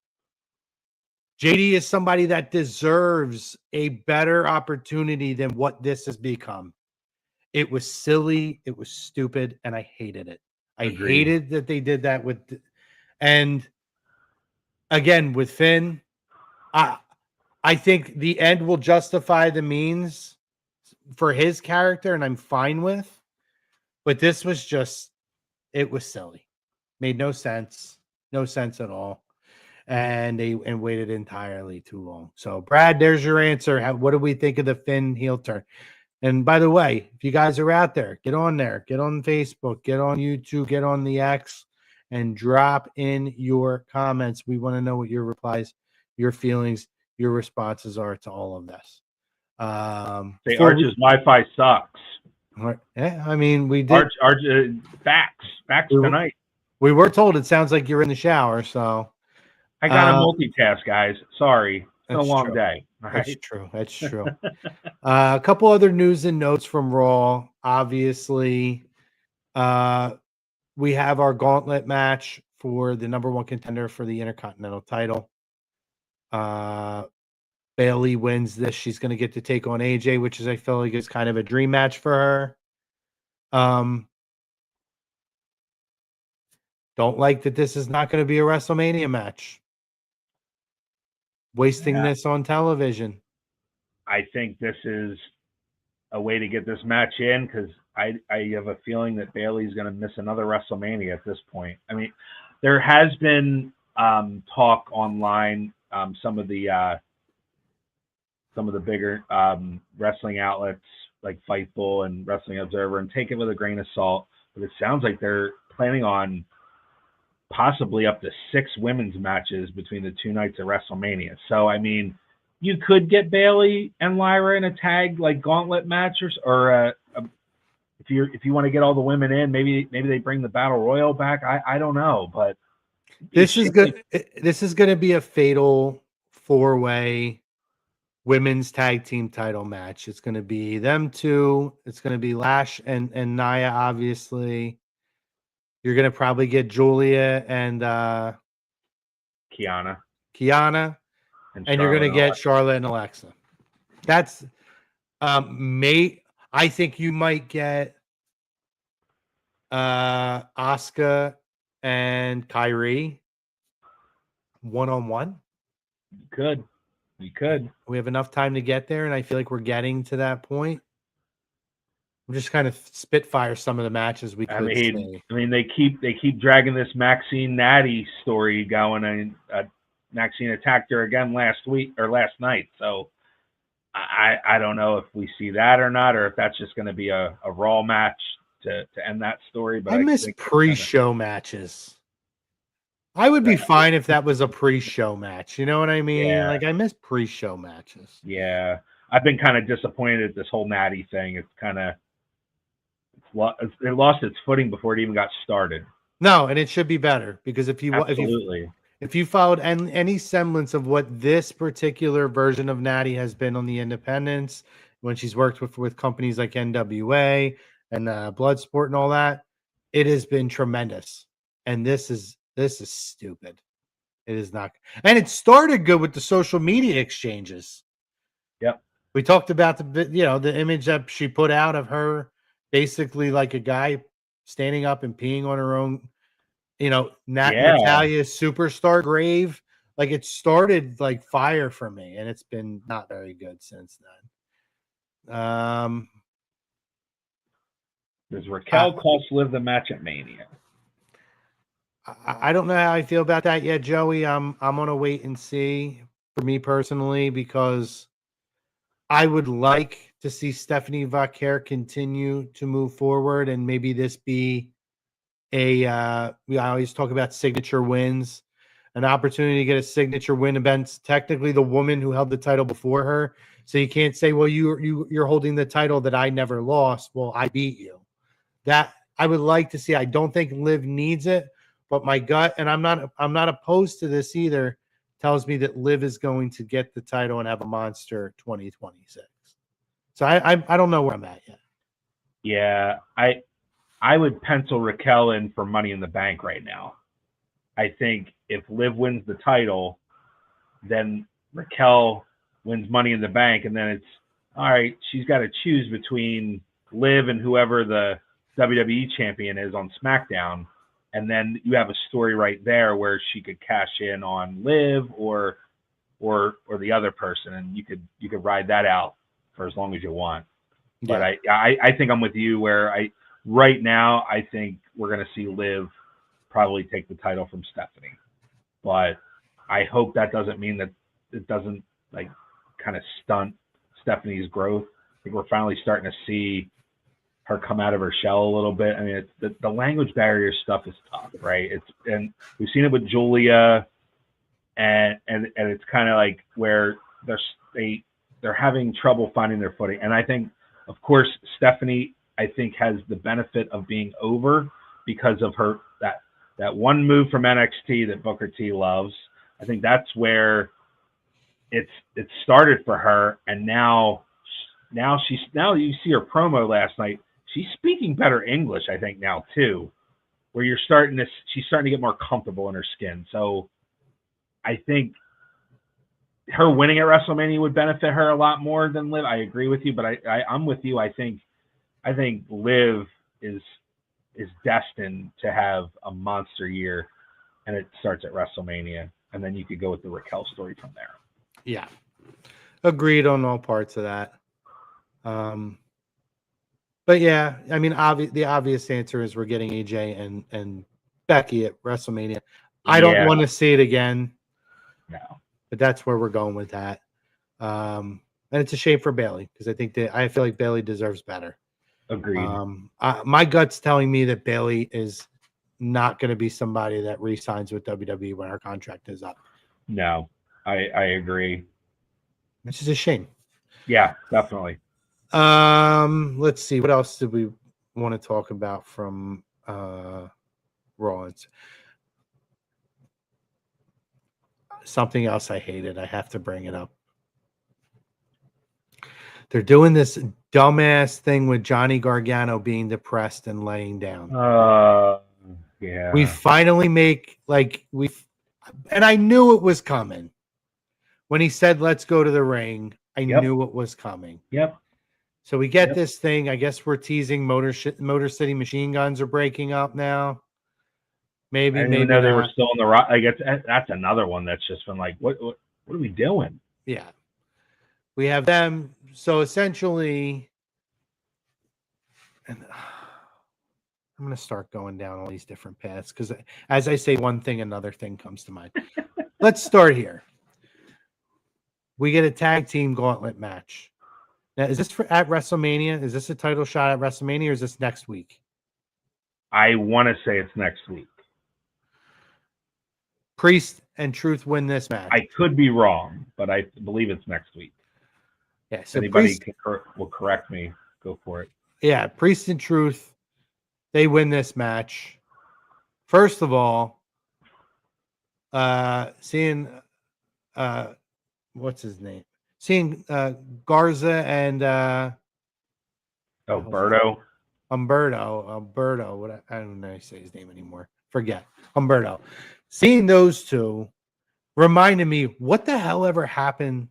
JD is somebody that deserves a better opportunity than what this has become. It was silly. It was stupid. And I hated it. I hated that they did that with, and again, with Finn, I think the end will justify the means for his character, and I'm fine with. But this was just, it was silly. Made no sense. No sense at all. And they waited entirely too long. So, Brad, there's your answer. What do we think of the Finn heel turn? And by the way, if you guys are out there, get on there. Get on Facebook. Get on YouTube. Get on the X. And drop in your comments. We want to know what your replies, your feelings, your responses are to all of this. Arch's Wi-Fi sucks. Yeah, I mean, we did. Arch, facts tonight. We were told it sounds like you're in the shower, so. I got to multitask, guys. Sorry. It's a long day. All right? That's true. A couple other news and notes from Raw. Obviously, we have our gauntlet match for the number one contender for the Intercontinental title. Bayley wins this. She's going to get to take on AJ, which I feel like is kind of a dream match for her. Don't like that this is not going to be a WrestleMania match. Wasting this on television. I think this is a way to get this match in because I have a feeling that Bayley's going to miss another WrestleMania at this point. I mean, there has been talk online. Some of the bigger wrestling outlets like Fightful and Wrestling Observer, and take it with a grain of salt. But it sounds like they're planning on possibly up to 6 women's matches between the 2 nights of WrestleMania. So, I mean, you could get Bayley and Lyra in a tag like gauntlet match, or if you want to get all the women in, maybe they bring the Battle Royal back. I don't know, but this is good. This is going to be a fatal 4-way women's tag team title match. It's going to be them two. It's going to be Lash and Nia, obviously. You're going to probably get Julia and Kiana. And you're going to get Charlotte and Alexa. That's I think you might get Asuka and Kyrie one-on-one. You could. We have enough time to get there, and I feel like we're getting to that point. I'm just kind of spitfire some of the matches we could see. I mean, they keep dragging this Maxine Natty story going, and Maxine attacked her again last night. So I don't know if we see that or not, or if that's just going to be a Raw match to end that story. But I miss pre-show matches. I would be fine if that was a pre-show match. You know what I mean? Yeah. Like, I miss pre-show matches. Yeah. I've been kind of disappointed at this whole Natty thing. It's kind of it lost its footing before it even got started. No, and it should be better, because if you followed any semblance of what this particular version of Natty has been on the independents, when she's worked with companies like NWA and Bloodsport and all that, it has been tremendous. And this is stupid. It is not. And it started good with the social media exchanges. Yep. We talked about the image that she put out of her basically like a guy standing up and peeing on her own, Natalia's superstar grave. Like, it started like fire for me, and it's been not very good since then. Does Raquel cost Liv the match at Mania? I don't know how I feel about that yet, Joey. I'm gonna wait and see, for me personally, because I would like to see Stephanie Vaquer continue to move forward, and maybe this be we always talk about signature wins, an opportunity to get a signature win against technically the woman who held the title before her. So you can't say, well, you're holding the title that I never lost. Well, I beat you. That I would like to see. I don't think Liv needs it, but my gut, and I'm not opposed to this either, tells me that Liv is going to get the title and have a monster 2026. So I don't know where I'm at yet. Yeah, I would pencil Raquel in for Money in the Bank right now. I think if Liv wins the title, then Raquel wins Money in the Bank, and then it's all right. She's got to choose between Liv and whoever the WWE champion is on SmackDown, and then you have a story right there where she could cash in on Liv or the other person, and you could ride that out for as long as you want. Yeah. But I think I'm with you where right now I think we're going to see Liv probably take the title from Stephanie. But I hope that doesn't mean that it doesn't like kind of stunt Stephanie's growth. I think we're finally starting to see her come out of her shell a little bit. I mean, the language barrier stuff is tough, right? And we've seen it with Julia, and it's kind of like where they're having trouble finding their footing. And I think, of course, Stephanie, I think, has the benefit of being over because of her that one move from NXT that Booker T loves. I think that's where it started for her, and now you see her promo last night. She's speaking better English, I think, now too, where she's starting to get more comfortable in her skin. So I think her winning at WrestleMania would benefit her a lot more than Liv. I agree with you, but I'm with you. I think Liv is destined to have a monster year, and it starts at WrestleMania, and then you could go with the Raquel story from there. Yeah, agreed on all parts of that. But yeah, I mean, the obvious answer is we're getting AJ and Becky at WrestleMania. I don't want to see it again. No, but that's where we're going with that. And it's a shame for Bayley, because I feel like Bayley deserves better. Agreed. My gut's telling me that Bayley is not going to be somebody that re-signs with WWE when our contract is up. No, I agree. Which is a shame. Yeah, definitely. Let's see. What else did we want to talk about from Raw? Something else I hated. I have to bring it up. They're doing this dumbass thing with Johnny Gargano being depressed and laying down. Yeah. We finally and I knew it was coming. When he said, let's go to the ring, I knew it was coming. Yep. So we get this thing. I guess we're teasing Motor City Machine Guns are breaking up now. Maybe, I didn't even know they were still in the Raw. I guess that's another one that's just been like, what are we doing? Yeah. We have them. So essentially, and I'm going to start going down all these different paths because as I say one thing, another thing comes to mind. Let's start here. We get a tag team gauntlet match. Now, is this at WrestleMania? Is this a title shot at WrestleMania or is this next week? I want to say it's next week. Priest and Truth win this match. I could be wrong, but I believe it's next week. Yeah, so anybody will correct me. Go for it. Yeah, Priest and Truth, they win this match. First of all, seeing what's his name? Seeing Garza and Humberto. What I don't know how to say his name anymore. Forget Humberto. Seeing those two reminded me, what the hell ever happened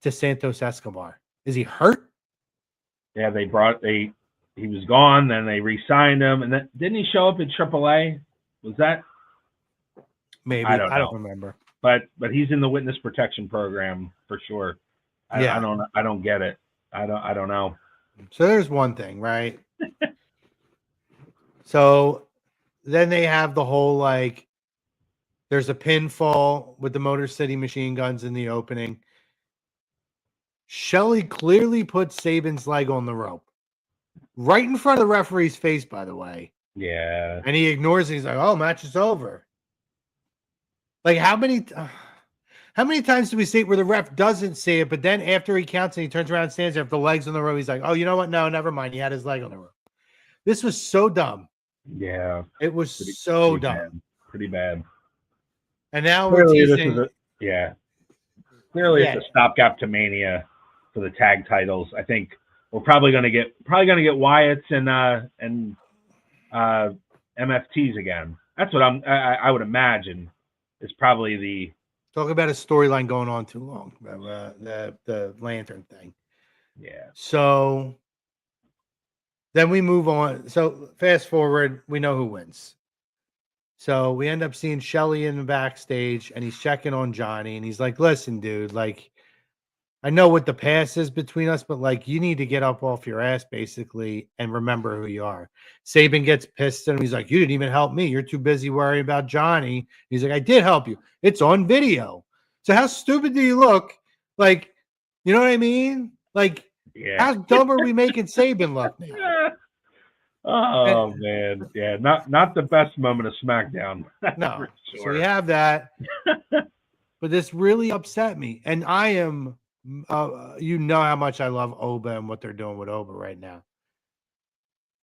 to Santos Escobar? Is he hurt? Yeah, he was gone, then they re-signed him, and then didn't he show up at AAA? Was that maybe? I don't remember. But he's in the witness protection program for sure. I don't get it. I don't know. So there's one thing, right? So then they have the whole there's a pinfall with the Motor City Machine Guns in the opening. Shelley clearly put Saban's leg on the rope. Right in front of the referee's face, by the way. Yeah. And he ignores it. He's like, oh, match is over. Like, how many times do we see it where the ref doesn't see it, but then after he counts and he turns around and stands there, if the leg's on the rope, he's like, oh, you know what? No, never mind. He had his leg on the rope. This was so dumb. Yeah. It was so dumb. Bad. Pretty bad. And now clearly we're teasing. Clearly it's a stopgap to Mania for the tag titles. I think we're probably gonna get Wyatt's and MFTs again. That's what I would imagine is probably the talk about a storyline going on too long. The lantern thing. Yeah. So then we move on. So fast forward, we know who wins. So we end up seeing Shelley in the backstage, and he's checking on Johnny, and he's like, listen, dude, I know what the past is between us, but you need to get up off your ass, basically, and remember who you are. Saban gets pissed at him. He's like, you didn't even help me. You're too busy worrying about Johnny. He's like, I did help you. It's on video. So how stupid do you look? You know what I mean? How dumb are we making Saban look now? Oh man, yeah, not the best moment of SmackDown. No, sure. So we have that, but this really upset me, and I am, you know how much I love Oba and what they're doing with Oba right now.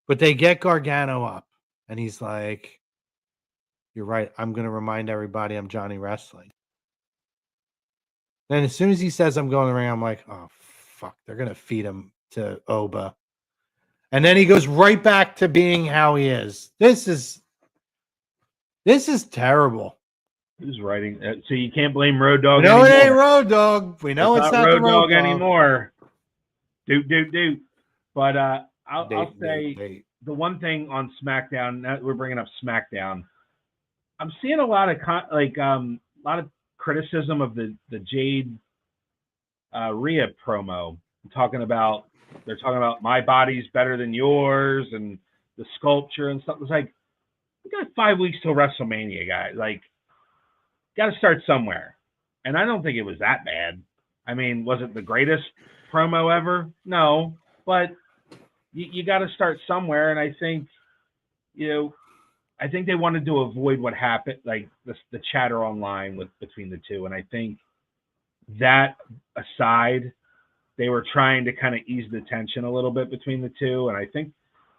But they get Gargano up, and he's like, "You're right. I'm going to remind everybody I'm Johnny Wrestling." Then as soon as he says I'm going to the ring, I'm like, "Oh fuck, they're going to feed him to Oba." And then he goes right back to being how he is. This is terrible. Who's writing? So you can't blame Road Dogg. No, it ain't Road Dogg. We know it's not Road the Road Dogg Dogg anymore. Do. But I'll say the one thing on SmackDown. Now we're bringing up SmackDown. I'm seeing a lot of criticism of the Jade Rhea promo. They're talking about my body's better than yours and the sculpture and stuff. It's like, we got 5 weeks till WrestleMania, guys. Got to start somewhere. And I don't think it was that bad. I mean, was it the greatest promo ever? No, but you got to start somewhere. And I think, they wanted to avoid what happened, the chatter online between the two. And I think that aside, they were trying to kind of ease the tension a little bit between the two. And I think,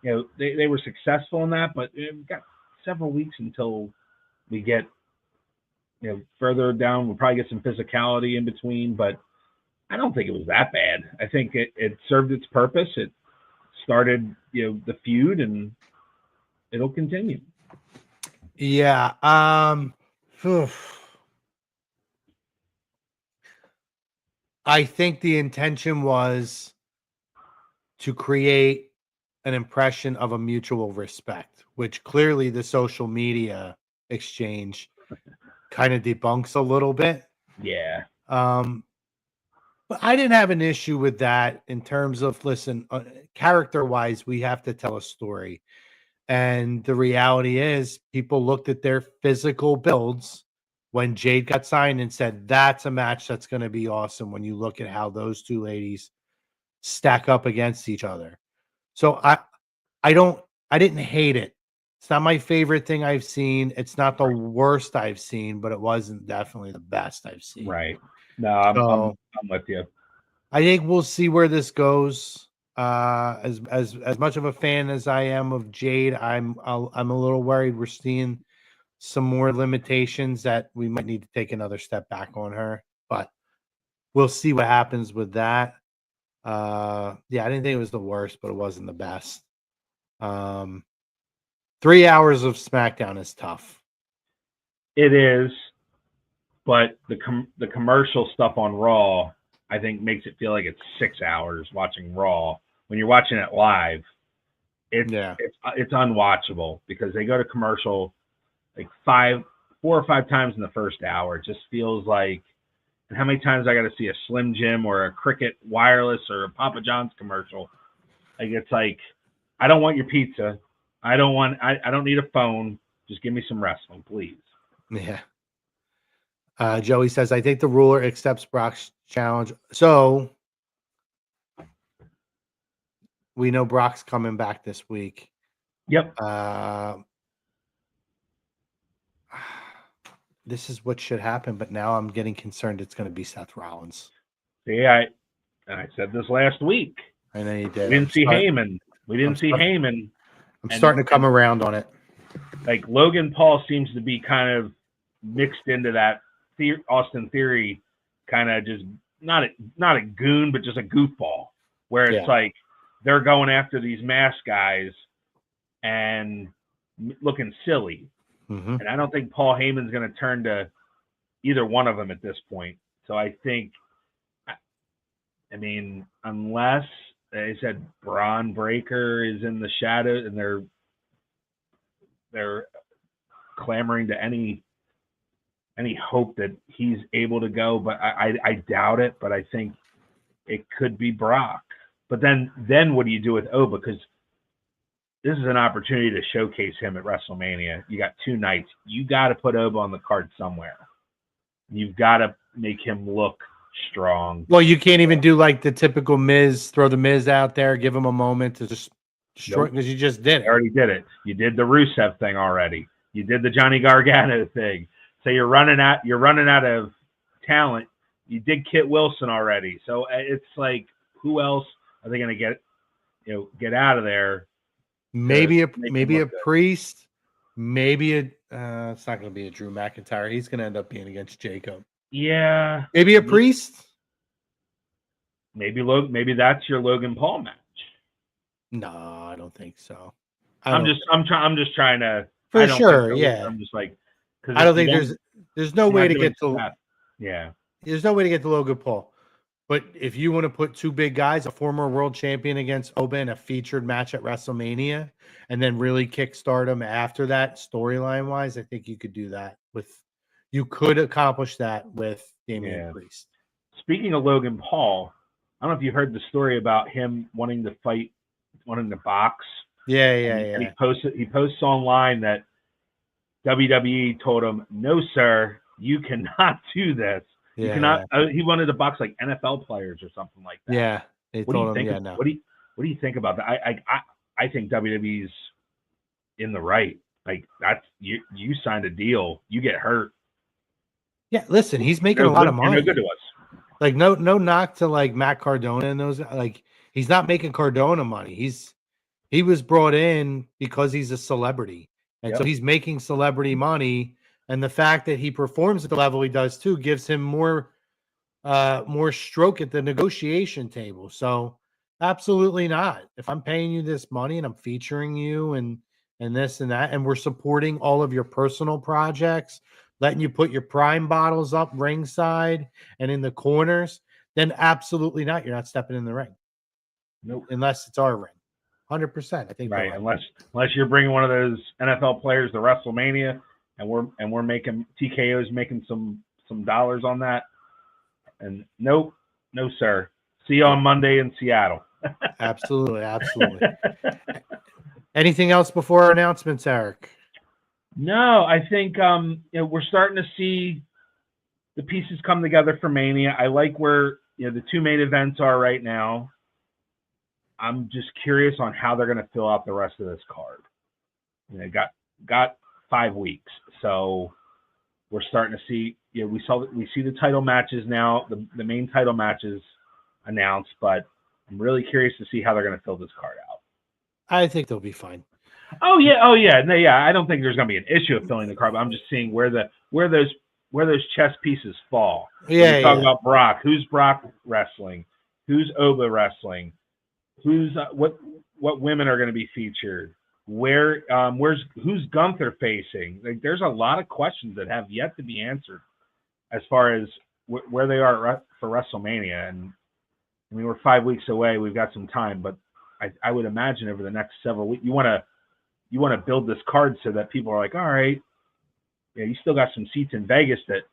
they were successful in that, but we've got several weeks until we get, further down. We'll probably get some physicality in between, but I don't think it was that bad. I think it served its purpose. It started, the feud, and it'll continue. Yeah. I think the intention was to create an impression of a mutual respect, which clearly the social media exchange kind of debunks a little bit. Yeah. But I didn't have an issue with that in terms of, listen, character-wise, we have to tell a story. And the reality is people looked at their physical builds when Jade got signed and said, that's a match that's going to be awesome when you look at how those two ladies stack up against each other. So I didn't hate it. It's not my favorite thing I've seen. It's not the worst I've seen, but it wasn't definitely the best I've seen. Right. No, I'm with you. I think we'll see where this goes. As much of a fan as I am of Jade, I'm a little worried we're seeing some more limitations that we might need to take another step back on her. But we'll see what happens with that. Yeah, I didn't think it was the worst, but it wasn't the best. 3 hours of SmackDown is tough. It is, but the commercial stuff on Raw, I think, makes it feel like it's 6 hours watching Raw. When you're watching it live, it's unwatchable because they go to commercial like 4 or 5 times in the first hour. It just feels like, and how many times I got to see a Slim Jim or a Cricket Wireless or a Papa John's commercial? Like, it's like, I don't want your pizza. I don't need a phone. Just give me some wrestling, please. Yeah. Joey says, I think the ruler accepts Brock's challenge. So we know Brock's coming back this week. Yep. This is what should happen, but now I'm getting concerned it's going to be Seth Rollins. Yeah, I said this last week. I know you did. We didn't see Heyman. I'm starting to come around on it. Like, Logan Paul seems to be kind of mixed into that Austin Theory kind of just not a goon, but just a goofball, where it's like they're going after these mask guys and looking silly. Mm-hmm. And I don't think Paul Heyman's going to turn to either one of them at this point. So I think, I mean, unless they said Braun Breaker is in the shadow and they're clamoring to any hope that he's able to go, but I doubt it. But I think it could be Brock. But then what do you do with Oba? Because this is an opportunity to showcase him at WrestleMania. You got 2 nights. You got to put Oba on the card somewhere. You've got to make him look strong. Well, you can't even do like the typical Miz, throw the Miz out there, give him a moment to just destroy, because you just did it. You already did it. You did the Rusev thing already. You did the Johnny Gargano thing. So you're running out of talent. You did Kit Wilson already. So it's like, who else are they going to get out of there? Maybe a Priest. Maybe it's not going to be a Drew McIntyre. He's going to end up being against Jacob. Yeah. Maybe a Priest. Maybe that's your Logan Paul match. No, I don't think so. I'm just trying to. For sure, yeah. I'm just like, I don't think there's no way to get to. Yeah. There's no way to get to Logan Paul. But if you want to put 2 big guys, a former world champion against Oba in a featured match at WrestleMania, and then really kickstart him after that, storyline wise, I think you could do that you could accomplish that with Damian Priest. Speaking of Logan Paul, I don't know if you heard the story about him wanting to box. Yeah. And he posts online that WWE told him, "No, sir, you cannot do this. You cannot." He wanted to box like NFL players or something like that. Yeah, they told him. No. What do you think about that? I think WWE's in the right. Like, that's you signed a deal, you get hurt. Yeah, listen, he's making a lot of money. No good to us. Like, no knock to like Matt Cardona and those. Like, he's not making Cardona money. He was brought in because he's a celebrity, and so he's making celebrity money. And the fact that he performs at the level he does too gives him more stroke at the negotiation table. So absolutely not. If I'm paying you this money and I'm featuring you and and this and that, and we're supporting all of your personal projects, letting you put your Prime bottles up ringside and in the corners, then absolutely not. You're not stepping in the ring. Nope. Unless it's our ring. 100%. I think right. Unless you're bringing one of those NFL players to WrestleMania, and we're making TKO's making some dollars on that. And nope, no sir. See you on Monday in Seattle. Absolutely. Anything else before our announcements, Eric? No, I think we're starting to see the pieces come together for Mania. I like where the two main events are right now. I'm just curious on how they're going to fill out the rest of this card. Got 5 weeks, so we're starting to see. We see the title matches now, the main title matches announced, but I'm really curious to see how they're going to fill this card out. I think they'll be fine. Oh yeah. No, yeah. I don't think there's going to be an issue of filling the card, but I'm just seeing where those chess pieces fall. Yeah. Talk about Brock. Who's Brock wrestling? Who's Oba wrestling? Who's what women are going to be featured? Who's Gunther facing? Like, there's a lot of questions that have yet to be answered as far as where they are for WrestleMania. And I mean, we're 5 weeks away. We've got some time, but I would imagine over the next several weeks, you want to build this card so that people are like, all right, you still got some seats in Vegas that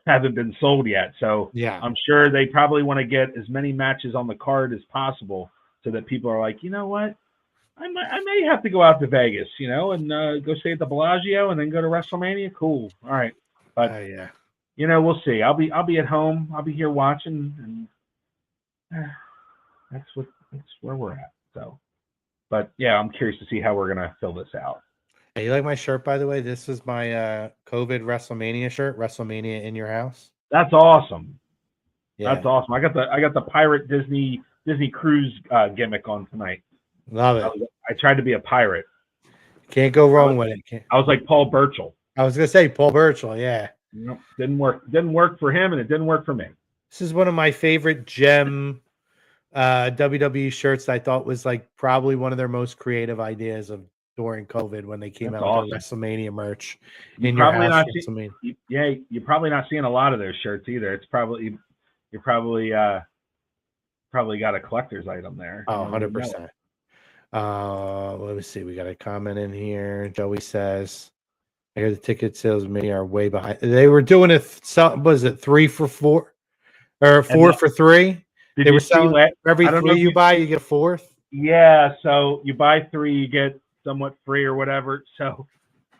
haven't been sold yet. So yeah, I'm sure they probably want to get as many matches on the card as possible so that people are like, you know what, I may have to go out to Vegas, and go stay at the Bellagio and then go to WrestleMania. Cool. All right. But we'll see. I'll be at home. I'll be here watching, and that's where we're at. So, but yeah, I'm curious to see how we're gonna fill this out. Hey, you like my shirt, by the way? This is my COVID WrestleMania shirt. WrestleMania in your house. That's awesome. Yeah. That's awesome. I got the pirate Disney cruise gimmick on tonight. Love it. I tried to be a pirate. Can't go wrong with it. I was like Paul Burchill. I was gonna say Paul Burchill. Yeah. Nope, didn't work. Didn't work for him, and it didn't work for me. This is one of my favorite gem WWE shirts. I thought was like probably one of their most creative ideas of during COVID when they came out with WrestleMania merch. You're probably not seeing a lot of those shirts either. It's probably got a collector's item there. Oh, 100%. Let me see. We got a comment in here. Joey says, I hear the ticket sales maybe are way behind. They were doing it. Was it 3 for 4 or 4 for 3? They were selling every 3 you buy, you get a 4th. Yeah. So you buy 3, you get somewhat free or whatever. So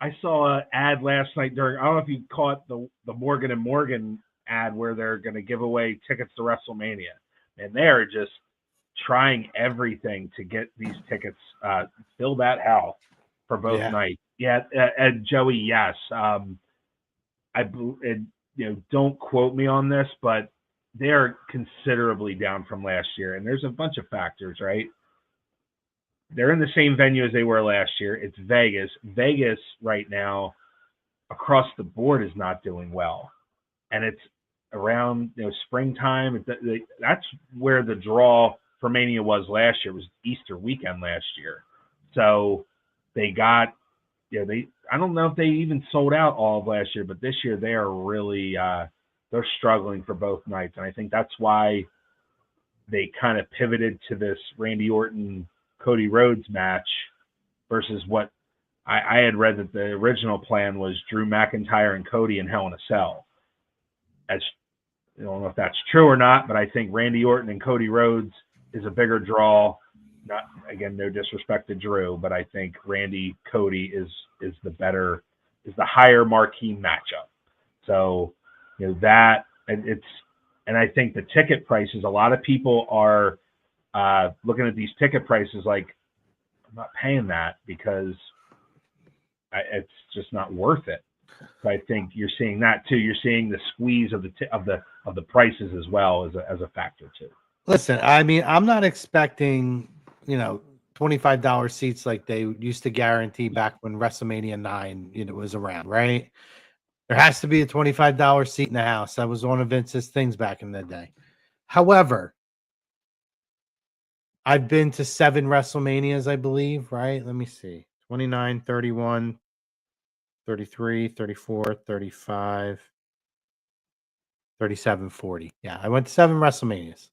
I saw an ad last night I don't know if you caught the Morgan & Morgan ad where they're going to give away tickets to WrestleMania. And they're just trying everything to get these tickets, fill that house for both nights. Yeah. And Joey, yes. Don't quote me on this, but they're considerably down from last year. And there's a bunch of factors, right? They're in the same venue as they were last year. It's Vegas. Vegas right now, across the board, is not doing well. And it's around springtime. That's where the draw for Mania was last year. It was Easter weekend last year. So they got, I don't know if they even sold out all of last year, but this year they are really, they're struggling for both nights. And I think that's why they kind of pivoted to this Randy Orton Cody Rhodes match versus what I had read that the original plan was Drew McIntyre and Cody in Hell in a Cell. I don't know if that's true or not, but I think Randy Orton and Cody Rhodes is a bigger draw. Not, again, no disrespect to Drew, but I think Randy Cody is the higher marquee matchup. So that, and I think the ticket prices, a lot of people are looking at these ticket prices like, I'm not paying that because it's just not worth it. So I think you're seeing that too. You're seeing the squeeze of the prices as well as a factor too. Listen, I mean, I'm not expecting $25 seats like they used to guarantee back when WrestleMania 9 was around, right? There has to be a $25 seat in the house. That was one of Vince's things back in the day. However, I've been to 7 WrestleManias, I believe, right? Let me see. 29, 31, 33, 34, 35, 37, 40. Yeah, I went to 7 WrestleManias.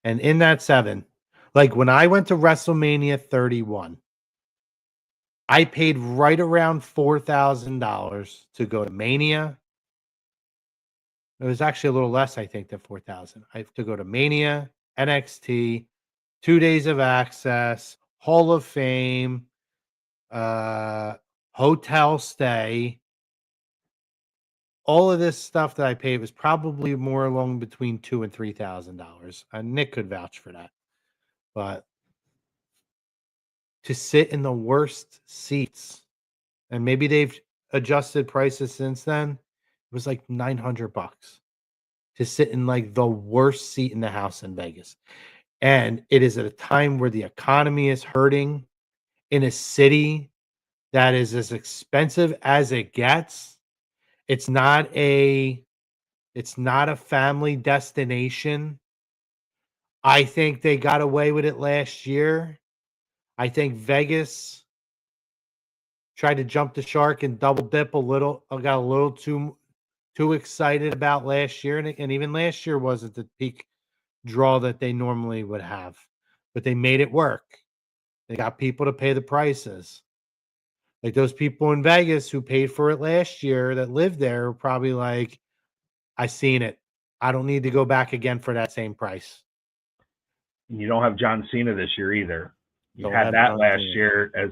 And in that 7, like when I went to WrestleMania 31, I paid right around $4,000 to go to Mania. It was actually a little less, I think, than 4,000. I have to go to Mania, NXT, 2 days of access, Hall of Fame, hotel stay. All of this stuff that I paid was probably more along between $2,000 and $3,000. Nick could vouch for that. But to sit in the worst seats, and maybe they've adjusted prices since then, it was like $900 to sit in like the worst seat in the house in Vegas. And it is at a time where the economy is hurting in a city that is as expensive as it gets. It's not a family destination. I think they got away with it last year. I think Vegas tried to jump the shark and double dip a little. I got a little too excited about last year, and even last year wasn't the peak draw that they normally would have, but they made it work. They got people to pay the prices. Like those people in Vegas who paid for it last year that lived there were probably like, I seen it. I don't need to go back again for that same price. You don't have John Cena this year either. You Don't had have that John last Cena. year as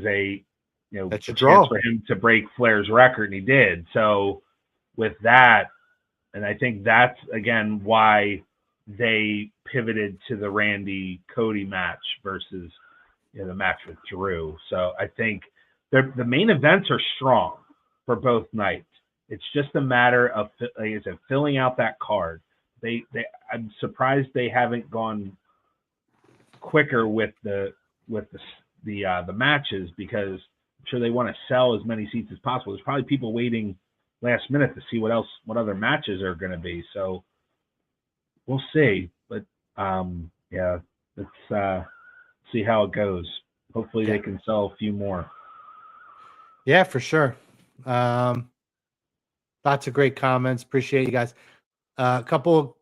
a That's a your chance draw. for him to break Flair's record, and he did. So with that, and I think that's again why they pivoted to the Randy Cody match versus the match with Drew. So I think the main events are strong for both nights. It's just a matter of, like I said, filling out that card. I'm surprised they haven't gone quicker with the matches, because I'm sure they want to sell as many seats as possible. There's probably people waiting last minute to see what other matches are going to be. So we'll see. But yeah, let's see how it goes. Hopefully they can sell a few more. Yeah, for sure. Lots of great comments. Appreciate you guys. A couple of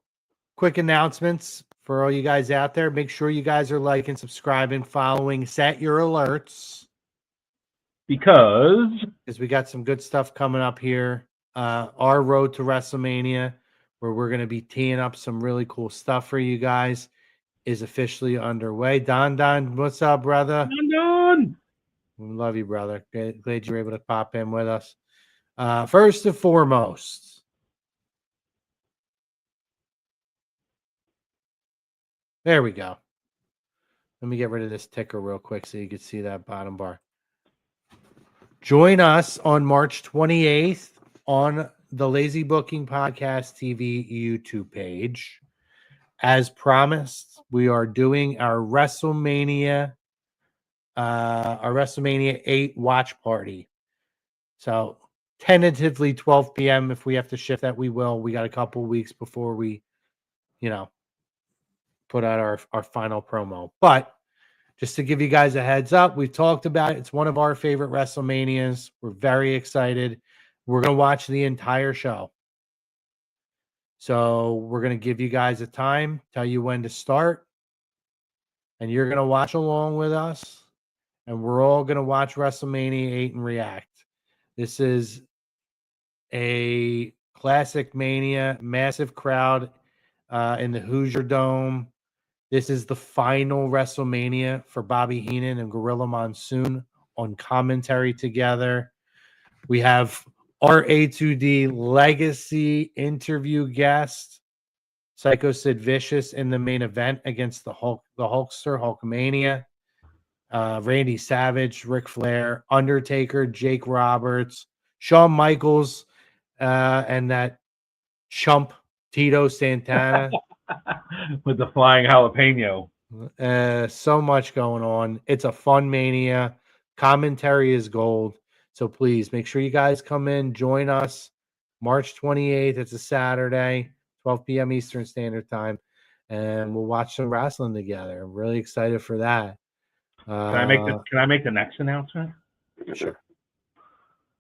quick announcements for all you guys out there. Make sure you guys are liking, subscribing, following, set your alerts, because we got some good stuff coming up here. Our road to WrestleMania, where we're going to be teeing up some really cool stuff for you guys, is officially underway. Don, what's up, brother? Don. We love you, brother. Glad you're able to pop in with us. First and foremost, there we go. Let me get rid of this ticker real quick so you can see that bottom bar. Join us on March 28th on the Lazy Booking Podcast TV YouTube page. As promised, we are doing our WrestleMania 8 watch party. So tentatively 12 p.m. If we have to shift that, we will. We got a couple weeks before we, put out our final promo. But just to give you guys a heads up, we've talked about it. It's one of our favorite WrestleManias. We're very excited. We're going to watch the entire show. So we're going to give you guys a time, tell you when to start, and you're going to watch along with us, and we're all going to watch WrestleMania 8 and react. This is a classic Mania, massive crowd in the Hoosier Dome. This is the final WrestleMania for Bobby Heenan and Gorilla Monsoon on commentary together. We have our A2D legacy interview guest, Psycho Sid Vicious, in the main event against the Hulkster, Hulkamania. Randy Savage, Ric Flair, Undertaker, Jake Roberts, Shawn Michaels, and that chump Tito Santana. With the flying jalapeno. So much going on. It's a fun Mania. Commentary is gold. So please make sure you guys come in, join us March 28th. It's a Saturday, 12 p.m. Eastern Standard Time, and we'll watch some wrestling together. I'm really excited for that. Can I make the next announcement? Sure.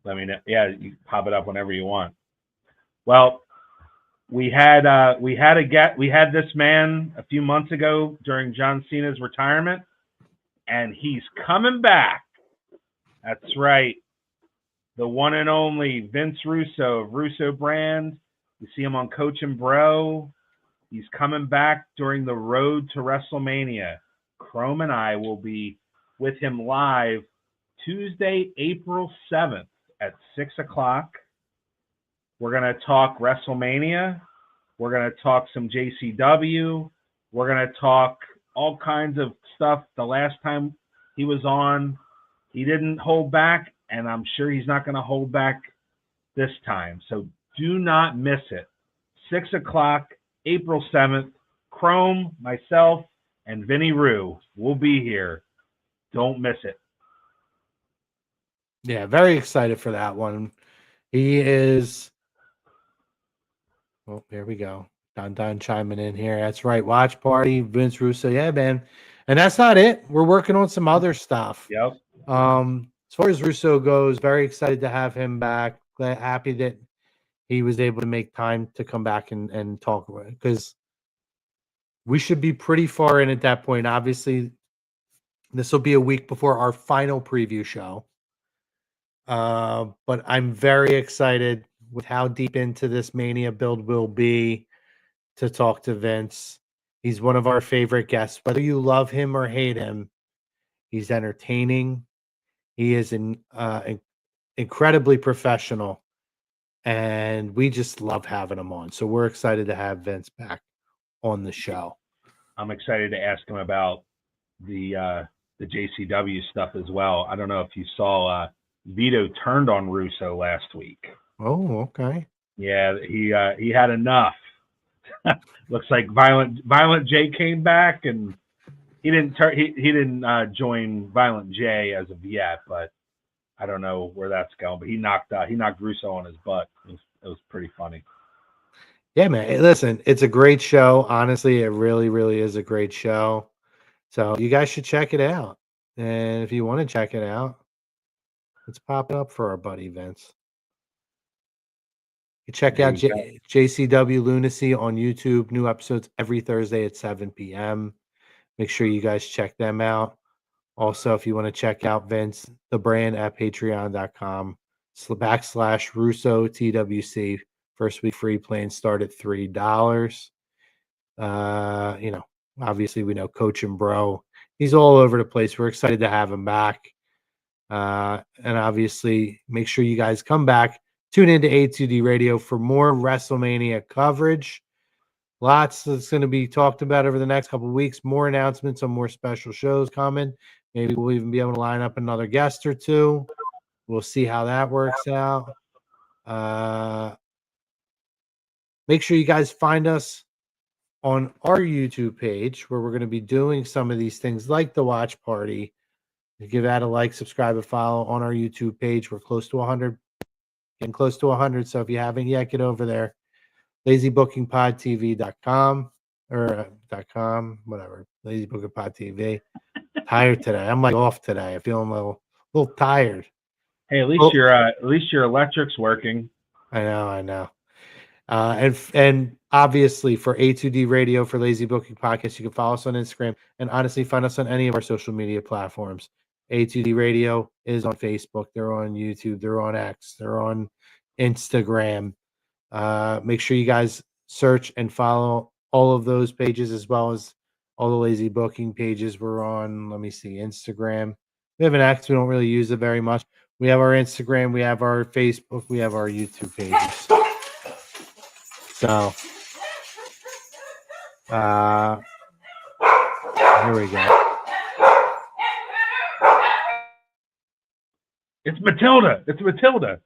Let me know. Yeah, you pop it up whenever you want. Well, we had this man a few months ago during John Cena's retirement, and he's coming back. That's right. The one and only Vince Russo of Russo Brand. You see him on Coach and Bro. He's coming back during the road to WrestleMania. Chrome and I will be with him live Tuesday, April 7th at 6 o'clock. We're going to talk WrestleMania. We're going to talk some JCW. We're going to talk all kinds of stuff. The last time he was on, he didn't hold back, and I'm sure he's not going to hold back this time. So do not miss it. 6 o'clock, April 7th. Chrome, myself, and Vinny Rue will be here. Don't miss it. Yeah, very excited for that one. He is. Oh, here we go. Don chiming in here. That's right. Watch party, Vince Russo. Yeah, man. And that's not it. We're working on some other stuff. Yep. As far as Russo goes, very excited to have him back. Happy that he was able to make time to come back and talk about it, because we should be pretty far in at that point. Obviously, this will be a week before our final preview show. But I'm very excited with how deep into this Mania build we'll be to talk to Vince. He's one of our favorite guests. Whether you love him or hate him, he's entertaining. He is incredibly professional, and we just love having him on. So we're excited to have Vince back on the show. I'm excited to ask him about the JCW stuff as well. I don't know if you saw Vito turned on Russo last week. Oh, okay. Yeah, he had enough. Looks like Violent J came back, and he didn't join Violent J as of yet, but I don't know where that's going. But he knocked Russo on his butt. It was pretty funny. Yeah, man. Hey, listen, it's a great show. Honestly, it really, really is a great show. So you guys should check it out. And if you want to check it out, let's pop it up for our buddy Vince. You check out JCW Lunacy on YouTube. New episodes every Thursday at 7 p.m. Make sure you guys check them out. Also, if you want to check out Vince, the brand at patreon.com /Russo TWC. First week free plans start at $3. Obviously we know Coach and Bro. He's all over the place. We're excited to have him back. And obviously make sure you guys come back. Tune into A2D Radio for more WrestleMania coverage. Lots that's going to be talked about over the next couple of weeks. More announcements on more special shows coming. Maybe we'll even be able to line up another guest or two. We'll see how that works out. Make sure you guys find us on our YouTube page, where we're going to be doing some of these things like the watch party. Give that a like, subscribe, and follow on our YouTube page. We're close to 100, getting close to 100. So if you haven't yet, get over there. LazyBookingPodTV.com or .com, whatever. LazyBookingPodTV. Tired today. I'm like off today. I feel a little tired. Hey, at least your electric's working. I know. And obviously for A2D Radio, for Lazy Booking Podcast, you can follow us on Instagram, and honestly find us on any of our social media platforms. A2D Radio is on Facebook. They're on YouTube. They're on X. They're on Instagram. Make sure you guys search and follow all of those pages, as well as all the Lazy Booking pages. We're on, let me see, Instagram. We have an X. We don't really use it very much. We have our Instagram. We have our Facebook. We have our YouTube pages. So, here we go. It's Matilda. It's Matilda.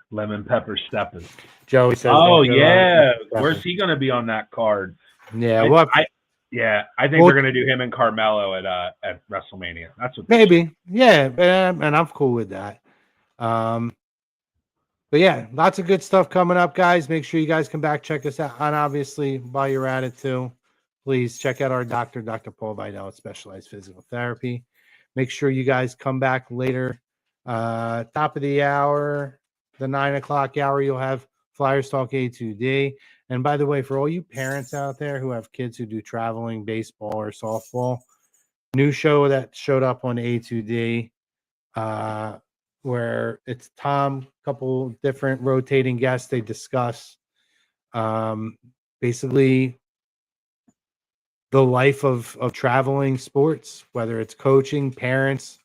Lemon pepper stepping. Joey says, "Oh yeah, where's he going to be on that card?" Yeah, I think they're going to do him and Carmelo at WrestleMania. That's what maybe. Yeah, and I'm cool with that. But yeah, lots of good stuff coming up, guys. Make sure you guys come back, check us out. And obviously, while you're at it too, please check out our doctor, Dr. Paul Vidal at Specialized Physical Therapy. Make sure you guys come back later. Top of the hour, the 9 o'clock hour, you'll have Flyers Talk A2D. And by the way, for all you parents out there who have kids who do traveling, baseball or softball, new show that showed up on A2D, where it's Tom, a couple different rotating guests. They discuss basically the life of traveling sports, whether it's coaching, parents,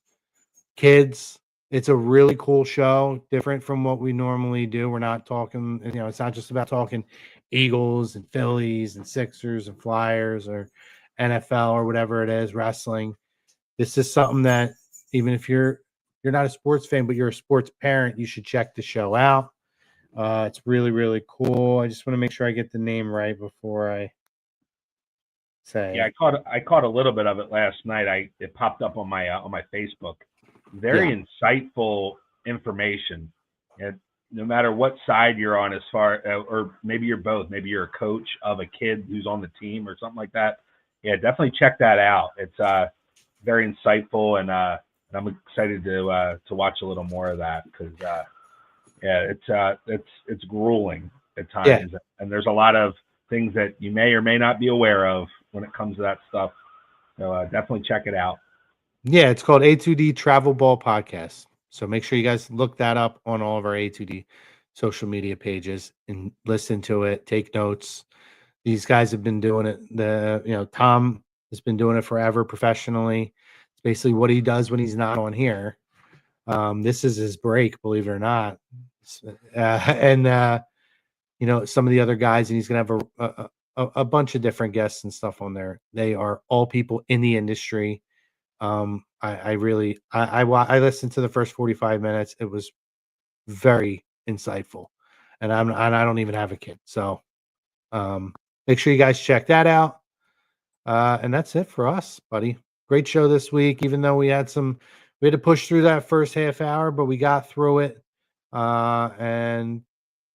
kids. It's a really cool show, different from what we normally do. We're not talking, it's not just about talking Eagles and Phillies and Sixers and Flyers or NFL or whatever it is, wrestling. This is something that even if you're not a sports fan, but you're a sports parent, you should check the show out. It's really, really cool. I just want to make sure I get the name right before I say. Yeah, I caught a little bit of it last night. It popped up on my Facebook. Very insightful information. And no matter what side you're on, as far or maybe you're both, maybe you're a coach of a kid who's on the team or something like that. Yeah, definitely check that out. It's very insightful, and I'm excited to watch a little more of that because it's grueling at times, and there's a lot of things that you may or may not be aware of when it comes to that stuff. So definitely check it out. Yeah, it's called A2D Travel Ball Podcast. So make sure you guys look that up on all of our A2D social media pages and listen to it. Take notes. These guys have been doing it. Tom has been doing it forever professionally. It's basically what he does when he's not on here. This is his break, believe it or not. Some of the other guys, and he's going to have a bunch of different guests and stuff on there. They are all people in the industry. I listened to the first 45 minutes. It was very insightful, and I don't even have a kid. So, make sure you guys check that out. And that's it for us, buddy. Great show this week, even though we had to push through that first half hour, but we got through it. And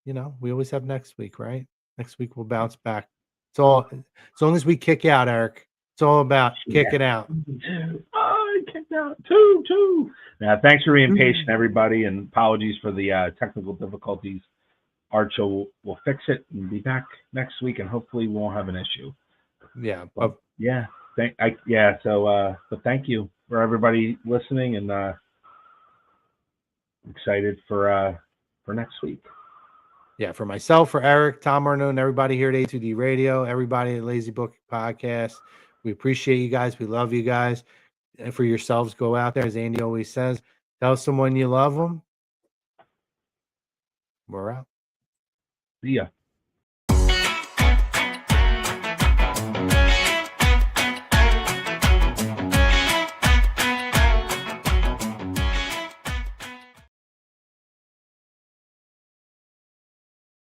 we always have next week, right? Next week we'll bounce back. It's all as long as we kick out, Eric. It's all about kicking out. I kicked out two. Now, thanks for being patient, everybody, and apologies for the technical difficulties. Archo will fix it and be back next week, and hopefully we won't have an issue. Yeah, but but thank you for everybody listening, and excited for next week. Yeah, for myself, for Eric, Tom Arno, and everybody here at A2D Radio, everybody at Lazy Book Podcast, we appreciate you guys. We love you guys. And for yourselves, go out there, as Andy always says, tell someone you love them. We're out. See ya.